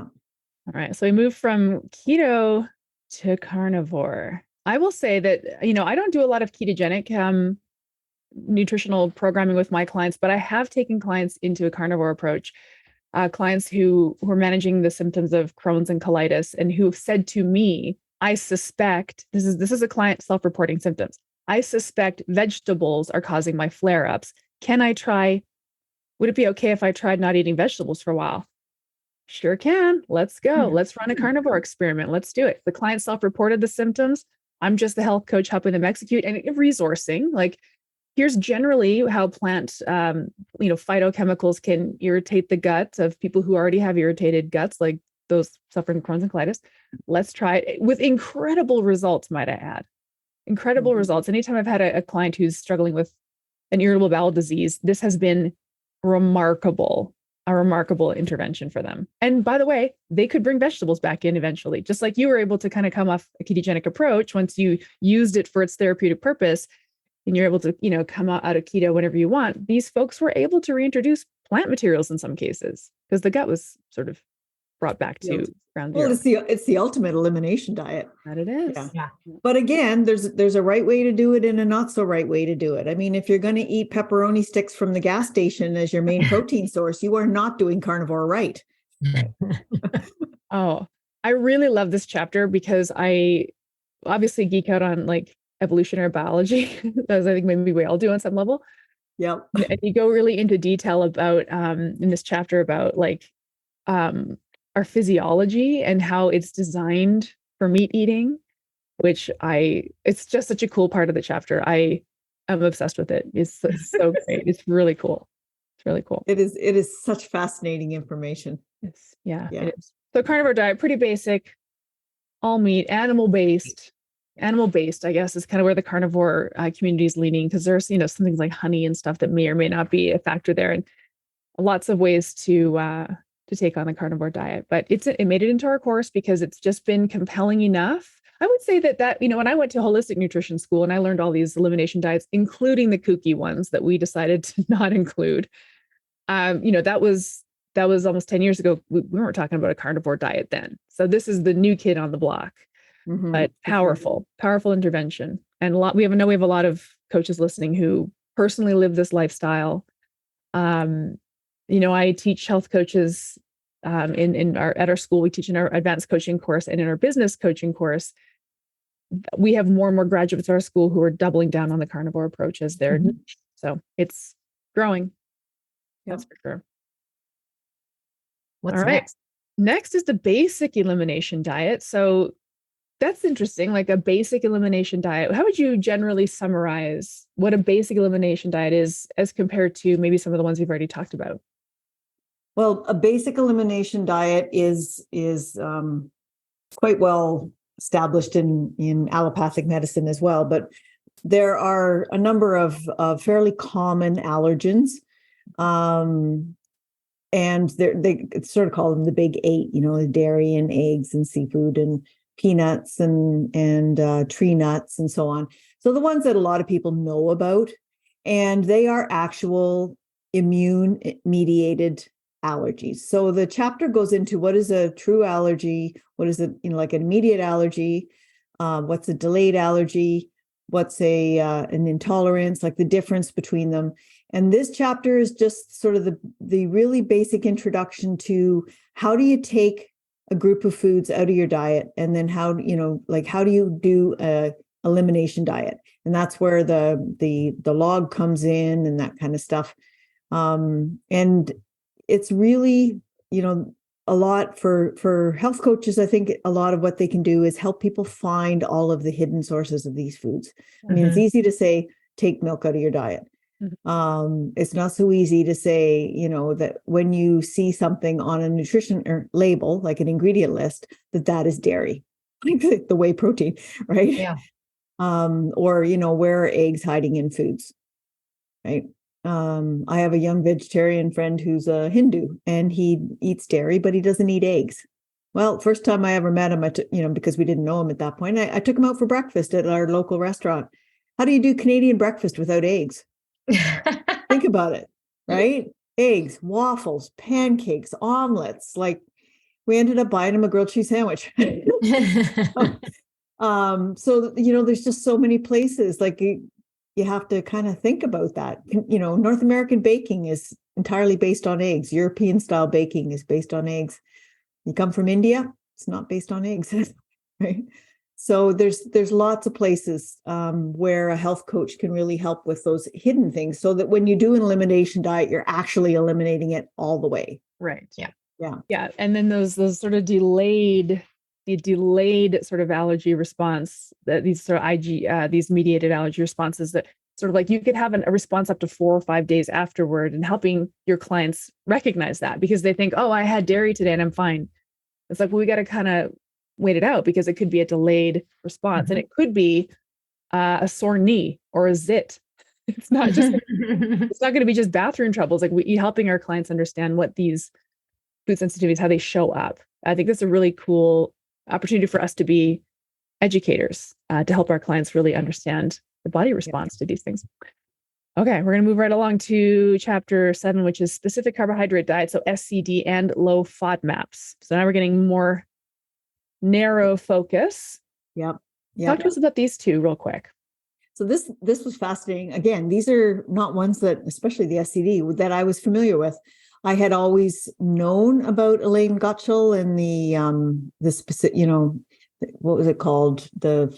Speaker 1: All right. So we move from keto to carnivore. I will say that, I don't do a lot of ketogenic nutritional programming with my clients, but I have taken clients into a carnivore approach, clients who are managing the symptoms of Crohn's and colitis, and who have said to me, I suspect, this is a client self-reporting symptoms, I suspect vegetables are causing my flare-ups. Would it be okay if I tried not eating vegetables for a while? Sure can. Let's go. Let's run a carnivore experiment. Let's do it. The client self-reported the symptoms. I'm just the health coach helping them execute and resourcing. Like, here's generally how plant, phytochemicals can irritate the gut of people who already have irritated guts, like those suffering Crohn's and colitis. Let's try it with incredible results, might I add. Incredible results. Anytime I've had a client who's struggling with an irritable bowel disease, this has been a remarkable intervention for them. And by the way, they could bring vegetables back in eventually, just like you were able to kind of come off a ketogenic approach once you used it for its therapeutic purpose, and you're able to, come out of keto whenever you want. These folks were able to reintroduce plant materials in some cases because the gut was sort of brought back to ground zero.
Speaker 3: Well, it's the ultimate elimination diet.
Speaker 1: That it is.
Speaker 2: Yeah.
Speaker 3: But again, there's a right way to do it and a not so right way to do it. I mean, if you're going to eat pepperoni sticks from the gas station as your main protein source, you are not doing carnivore right.
Speaker 1: Oh, I really love this chapter because I obviously geek out on like evolutionary biology, as I think maybe we all do on some level.
Speaker 3: Yep.
Speaker 1: And you go really into detail about in this chapter about like our physiology and how it's designed for meat eating, which it's just such a cool part of the chapter. I am obsessed with it. It's so great. It's really cool. It's really cool.
Speaker 3: It is such fascinating information.
Speaker 1: It is. So carnivore diet, pretty basic, all meat, animal-based, I guess, is kind of where the carnivore community is leaning, because there's, some things like honey and stuff that may or may not be a factor there, and lots of ways to take on the carnivore diet. But it made it into our course because it's just been compelling enough. I would say that when I went to holistic nutrition school and I learned all these elimination diets, including the kooky ones that we decided to not include, that was almost 10 years ago. We weren't talking about a carnivore diet then. So this is the new kid on the block. But powerful intervention. And we have a lot of coaches listening who personally live this lifestyle. I teach health coaches at our school. We teach in our advanced coaching course and in our business coaching course. We have more and more graduates at our school who are doubling down on the carnivore approach as their niche. So it's growing. That's for sure.
Speaker 2: What's next?
Speaker 1: Next is the basic elimination diet. So that's interesting, like a basic elimination diet. How would you generally summarize what a basic elimination diet is as compared to maybe some of the ones we've already talked about?
Speaker 3: Well, a basic elimination diet is quite well established in allopathic medicine as well, but there are a number of fairly common allergens, and they sort of call them the big eight. Dairy and eggs and seafood and peanuts and tree nuts and so on. So the ones that a lot of people know about, and they are actual immune-mediated allergies. So the chapter goes into what is a true allergy, what is it, like an immediate allergy, what's a delayed allergy, what's an intolerance, like the difference between them. And this chapter is just sort of the really basic introduction to how do you take a group of foods out of your diet, and then how do you do a elimination diet? And that's where the log comes in and that kind of stuff. And it's really, a lot for health coaches. I think a lot of what they can do is help people find all of the hidden sources of these foods. I mean, it's easy to say, take milk out of your diet. It's not so easy to say, that when you see something on a nutrition or label, like an ingredient list, that is dairy, like the whey protein, right?
Speaker 2: Yeah.
Speaker 3: Or, where are eggs hiding in foods, right? I have a young vegetarian friend who's a Hindu, and he eats dairy, but he doesn't eat eggs. Well, first time I ever met him, because we didn't know him at that point, I took him out for breakfast at our local restaurant. How do you do Canadian breakfast without eggs? Think about it, right? Eggs, waffles, pancakes, omelets. Like, we ended up buying him a grilled cheese sandwich. So, there's just so many places, like you have to kind of think about that. North American baking is entirely based on eggs. European style baking is based on eggs. You come from India, it's not based on eggs, right? So there's lots of places where a health coach can really help with those hidden things, so that when you do an elimination diet, you're actually eliminating it all the way.
Speaker 1: Right.
Speaker 3: Yeah.
Speaker 1: And then those sort of delayed sort of allergy response, that these sort of these mediated allergy responses, that sort of like you could have a response up to 4 or 5 days afterward, and helping your clients recognize that, because they think, oh, I had dairy today and I'm fine. It's like, well, we got to kind of wait it out, because it could be a delayed response, and it could be a sore knee or a zit. It's not going to be just bathroom troubles. Like, we helping our clients understand what these food sensitivities, how they show up. I think that's a really cool opportunity for us to be educators, to help our clients really understand the body response to these things. Okay, we're going to move right along to chapter 7, which is specific carbohydrate diet, so SCD, and low FODMAPs. So now we're getting more narrow focus.
Speaker 3: Yep.
Speaker 1: Talk to us about these two real quick.
Speaker 3: So this was fascinating. Again, these are not ones that, especially the SCD, that I was familiar with. I had always known about Elaine Gottschall and the specific, what was it called? The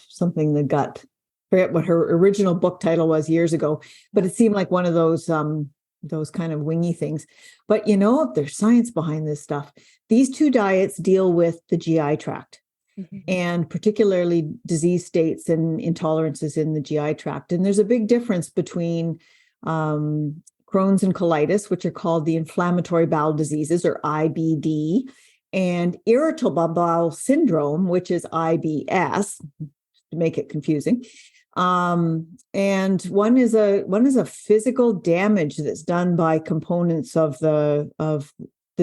Speaker 3: gut. I forget what her original book title was years ago, but it seemed like one of those kind of wingy things. But there's science behind this stuff. These two diets deal with the GI tract, and particularly disease states and intolerances in the GI tract. And there's a big difference between Crohn's and colitis, which are called the inflammatory bowel diseases, or IBD, and irritable bowel syndrome, which is IBS, to make it confusing. And one is a physical damage that's done by components of the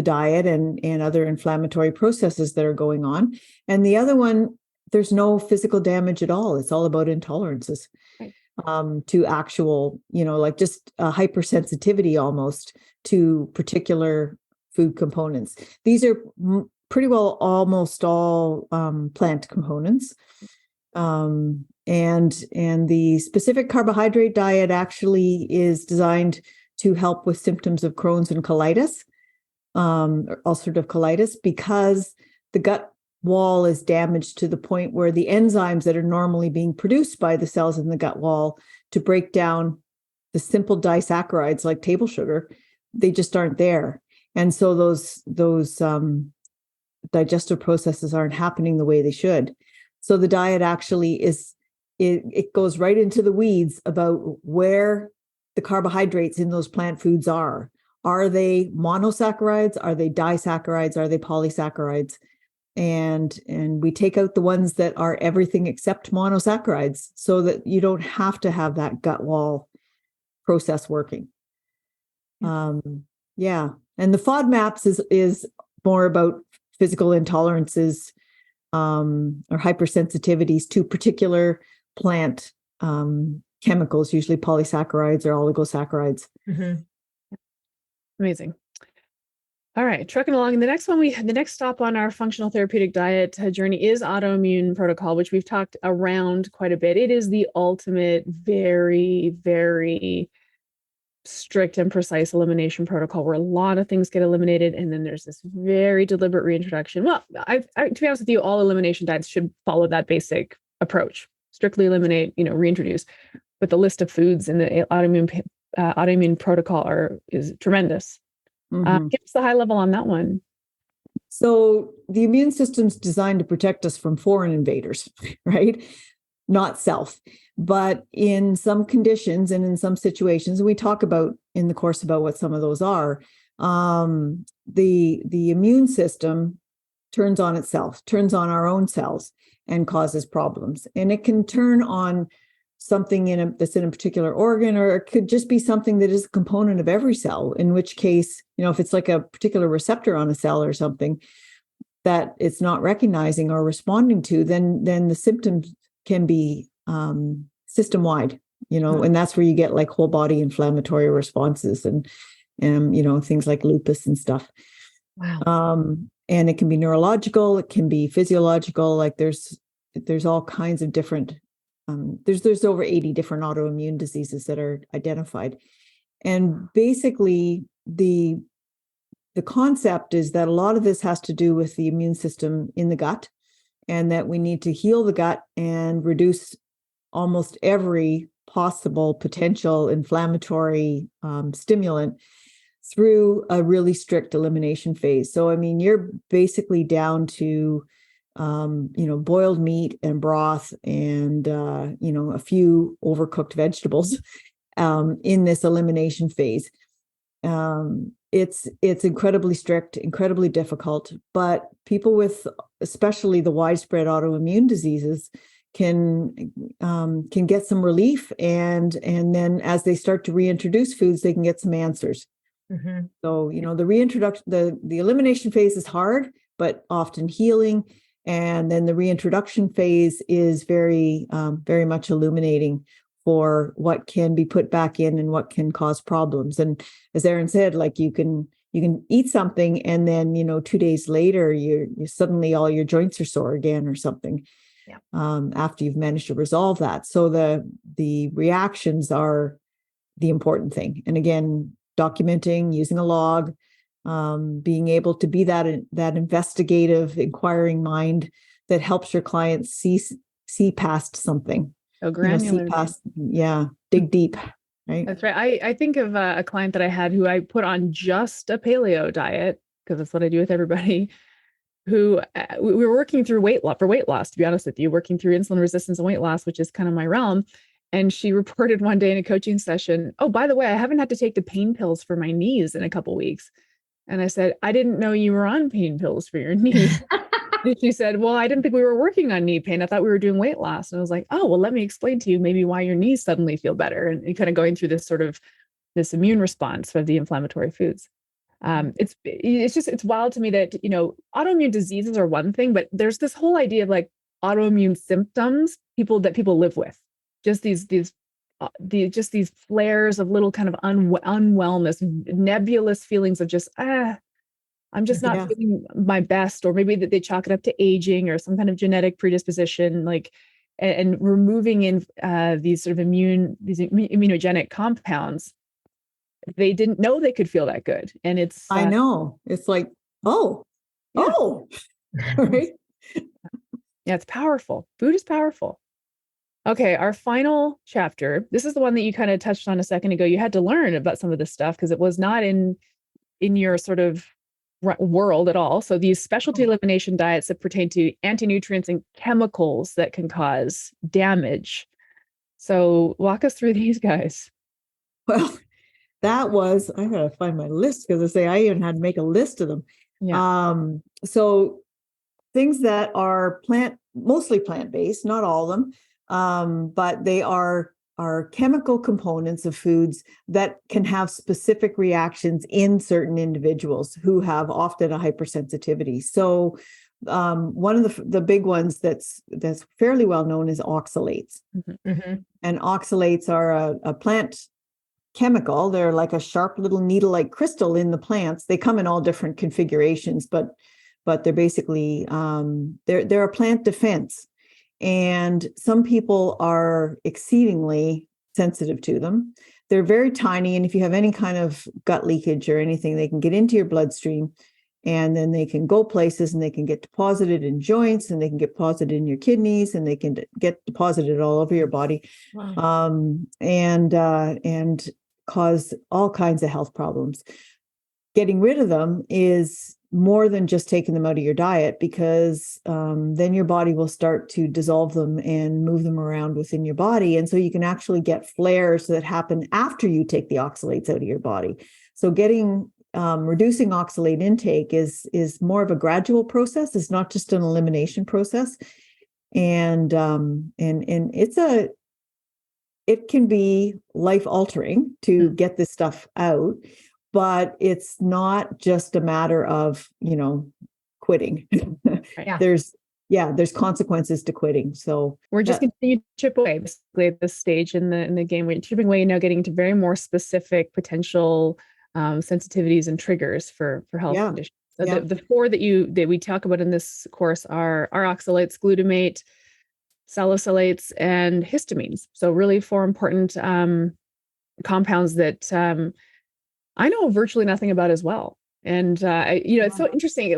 Speaker 3: diet and other inflammatory processes that are going on. And the other one, there's no physical damage at all. It's all about intolerances. Right. To actual, like just a hypersensitivity almost to particular food components. These are pretty well almost all plant components. And the specific carbohydrate diet actually is designed to help with symptoms of Crohn's and colitis, or ulcerative colitis, because the gut wall is damaged to the point where the enzymes that are normally being produced by the cells in the gut wall to break down the simple disaccharides like table sugar, they just aren't there. And so those digestive processes aren't happening the way they should. So the diet actually it goes right into the weeds about where the carbohydrates in those plant foods are. Are they monosaccharides? Are they disaccharides? Are they polysaccharides? And we take out the ones that are everything except monosaccharides, so that you don't have to have that gut wall process working. Yeah. And the FODMAPs is more about physical intolerances or hypersensitivities to particular plant chemicals, usually polysaccharides or oligosaccharides.
Speaker 1: Amazing. All right, trucking along. The next stop on our functional therapeutic diet journey is autoimmune protocol, which we've talked around quite a bit. It is the ultimate, very, very strict and precise elimination protocol where a lot of things get eliminated. And then there's this very deliberate reintroduction. Well, to be honest with you, all elimination diets should follow that basic approach. Strictly eliminate, reintroduce. But the list of foods in the autoimmune protocol is tremendous. Give us the high level on that one.
Speaker 3: So the immune system's designed to protect us from foreign invaders, right? Not self. But in some conditions and in some situations, we talk about in the course about what some of those are, the immune system turns on itself, turns on our own cells and causes problems. And it can turn on something that's in a particular organ, or it could just be something that is a component of every cell, in which case, if it's like a particular receptor on a cell or something that it's not recognizing or responding to, then the symptoms can be system-wide, and that's where you get like whole body inflammatory responses and things like lupus and stuff.
Speaker 2: Wow.
Speaker 3: And it can be neurological, it can be physiological, like there's all kinds of different there's over 80 different autoimmune diseases that are identified. And basically the concept is that a lot of this has to do with the immune system in the gut, and that we need to heal the gut and reduce almost every possible potential inflammatory stimulant through a really strict elimination phase. So, you're basically down to boiled meat and broth and, a few overcooked vegetables in this elimination phase. It's incredibly strict, incredibly difficult, but people with especially the widespread autoimmune diseases can get some relief, and then as they start to reintroduce foods, they can get some answers.
Speaker 2: Mm-hmm.
Speaker 3: So, the reintroduction, the elimination phase is hard, but often healing. And then the reintroduction phase is very, very much illuminating for what can be put back in and what can cause problems. And as Erin said, like you can eat something and then, 2 days later, you suddenly all your joints are sore again or something.
Speaker 2: Yeah.
Speaker 3: After you've managed to resolve that. So the reactions are the important thing. And again, documenting, using a log, being able to be that investigative, inquiring mind that helps your clients see past something.
Speaker 1: So granular.
Speaker 3: See past, dig deep. Right.
Speaker 1: That's right. I think of a client that I had who I put on just a paleo diet, because that's what I do with everybody, who we were working through weight loss, to be honest with you, working through insulin resistance and weight loss, which is kind of my realm. And she reported one day in a coaching session, oh, by the way, I haven't had to take the pain pills for my knees in a couple of weeks. And I said, I didn't know you were on pain pills for your knee. And she said, well, I didn't think we were working on knee pain. I thought we were doing weight loss. And I was like, oh, well, let me explain to you maybe why your knees suddenly feel better. And kind of going through this immune response of the inflammatory foods. It's wild to me that, autoimmune diseases are one thing, but there's this whole idea of like autoimmune symptoms, people live with, just these flares of little kind of unwellness, nebulous feelings of just, I'm just not feeling my best, or maybe that they chalk it up to aging or some kind of genetic predisposition, like, and removing in these immunogenic compounds. They didn't know they could feel that good. And it's,
Speaker 3: I know, it's like, right.
Speaker 1: Yeah, it's powerful. Food is powerful. Okay, our final chapter. This is the one that you kind of touched on a second ago. You had to learn about some of this stuff because it was not in your sort of world at all. So these specialty elimination diets that pertain to anti-nutrients and chemicals that can cause damage. So walk us through these guys.
Speaker 3: Well, I gotta find my list because I even had to make a list of them.
Speaker 1: Yeah.
Speaker 3: So things that are mostly plant-based, not all of them, but they are chemical components of foods that can have specific reactions in certain individuals who have often a hypersensitivity. So one of the big ones that's fairly well known is oxalates.
Speaker 2: Mm-hmm.
Speaker 3: And oxalates are a plant chemical. They're like a sharp little needle-like crystal in the plants. They come in all different configurations, but they're basically they're a plant defense. And some people are exceedingly sensitive to them. They're very tiny, and if you have any kind of gut leakage or anything, they can get into your bloodstream, and then they can go places, and they can get deposited in joints, and they can get deposited in your kidneys, and they can get deposited all over your body. Wow. And cause all kinds of health problems. Getting rid of them is more than just taking them out of your diet, because then your body will start to dissolve them and move them around within your body. And so you can actually get flares that happen after you take the oxalates out of your body. So reducing oxalate intake is more of a gradual process. It's not just an elimination process. And it can be life altering to get this stuff out. But it's not just a matter of, quitting.
Speaker 2: Yeah.
Speaker 3: There's consequences to quitting. So
Speaker 1: we're just continuing to chip away basically at this stage in the game. We're chipping away, getting to very more specific potential sensitivities and triggers for health conditions. So the four that we talk about in this course are oxalates, glutamate, salicylates, and histamines. So really 4 important compounds that I know virtually nothing about as well. And, it's so interesting.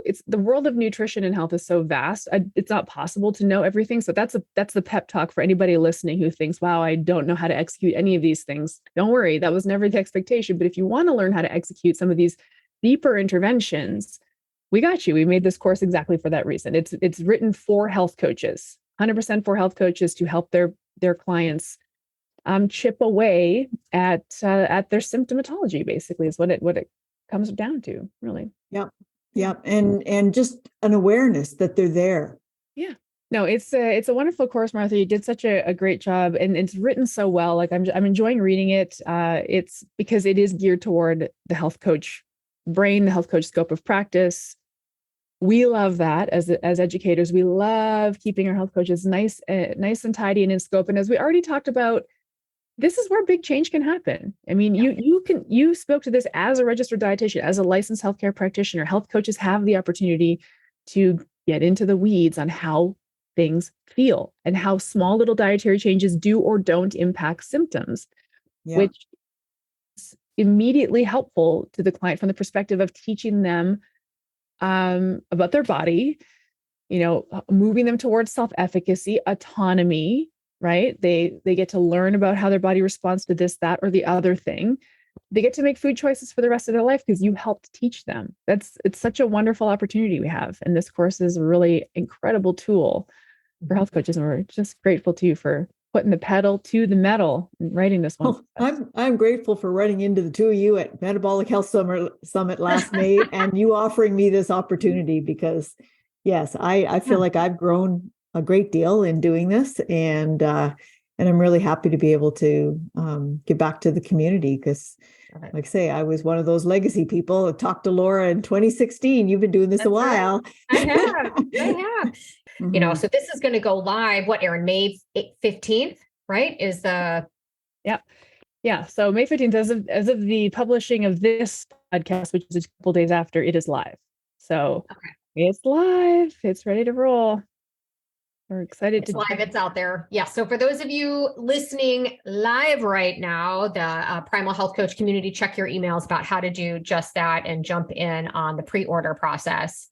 Speaker 1: It's the world of nutrition and health is so vast. It's not possible to know everything. So that's the pep talk for anybody listening who thinks, wow, I don't know how to execute any of these things. Don't worry. That was never the expectation. But if you want to learn how to execute some of these deeper interventions, we got you. We made this course exactly for that reason. It's written for health coaches, 100% for health coaches to help their clients chip away at their symptomatology, basically, is what it comes down to, really.
Speaker 3: Yep. And just an awareness that they're there.
Speaker 1: Yeah. No, it's a wonderful course, Martha. You did such a great job, and it's written so well. Like I'm enjoying reading it. It's because it is geared toward the health coach brain, the health coach scope of practice. We love that as educators. We love keeping our health coaches nice and tidy and in scope. And as we already talked about, this is where big change can happen. I mean, you spoke to this as a registered dietitian, as a licensed healthcare practitioner. Health coaches have the opportunity to get into the weeds on how things feel and how small little dietary changes do or don't impact symptoms, which is immediately helpful to the client from the perspective of teaching them about their body, moving them towards self-efficacy, autonomy. Right? They get to learn about how their body responds to this, that, or the other thing. They get to make food choices for the rest of their life because you helped teach them. It's such a wonderful opportunity we have. And this course is a really incredible tool for health coaches. And we're just grateful to you for putting the pedal to the metal and writing this one.
Speaker 3: I'm grateful for running into the two of you at Metabolic Health Summit last May and you offering me this opportunity, because yes, I feel like I've grown a great deal in doing this, and I'm really happy to be able to give back to the community, because, like I say, I was one of those legacy people. I talked to Laura in 2016. You've been doing this a while.
Speaker 2: Right. I have. Mm-hmm. So this is going to go live. What, Erin? May 15th, right? Is the
Speaker 1: yeah. So May 15th, as of the publishing of this podcast, which is a couple days after, it is live. So It's live. It's ready to roll. We're excited
Speaker 2: it's live. It's out there. Yeah. So for those of you listening live right now, the Primal Health Coach community, check your emails about how to do just that and jump in on the pre-order process.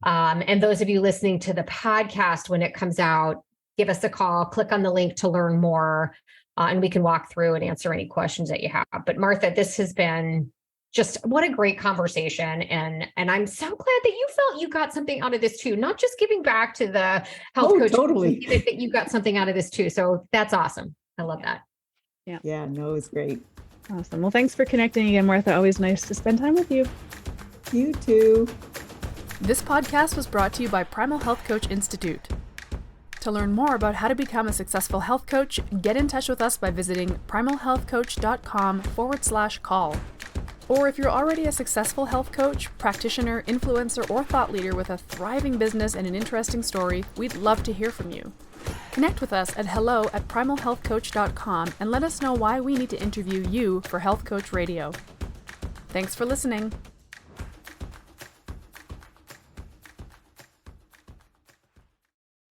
Speaker 2: And those of you listening to the podcast, when it comes out, give us a call, click on the link to learn more, and we can walk through and answer any questions that you have. But Martha, this has been just what a great conversation. And I'm so glad that you felt you got something out of this too, not just giving back to the health coach,
Speaker 3: totally.
Speaker 2: That you got something out of this too. So that's awesome. I love that.
Speaker 3: Yeah, no, it's great.
Speaker 1: Awesome. Well, thanks for connecting again, Martha. Always nice to spend time with you.
Speaker 3: You too.
Speaker 1: This podcast was brought to you by Primal Health Coach Institute. To learn more about how to become a successful health coach, get in touch with us by visiting primalhealthcoach.com/call. Or if you're already a successful health coach, practitioner, influencer, or thought leader with a thriving business and an interesting story, we'd love to hear from you. Connect with us at hello@primalhealthcoach.com and let us know why we need to interview you for Health Coach Radio. Thanks for listening.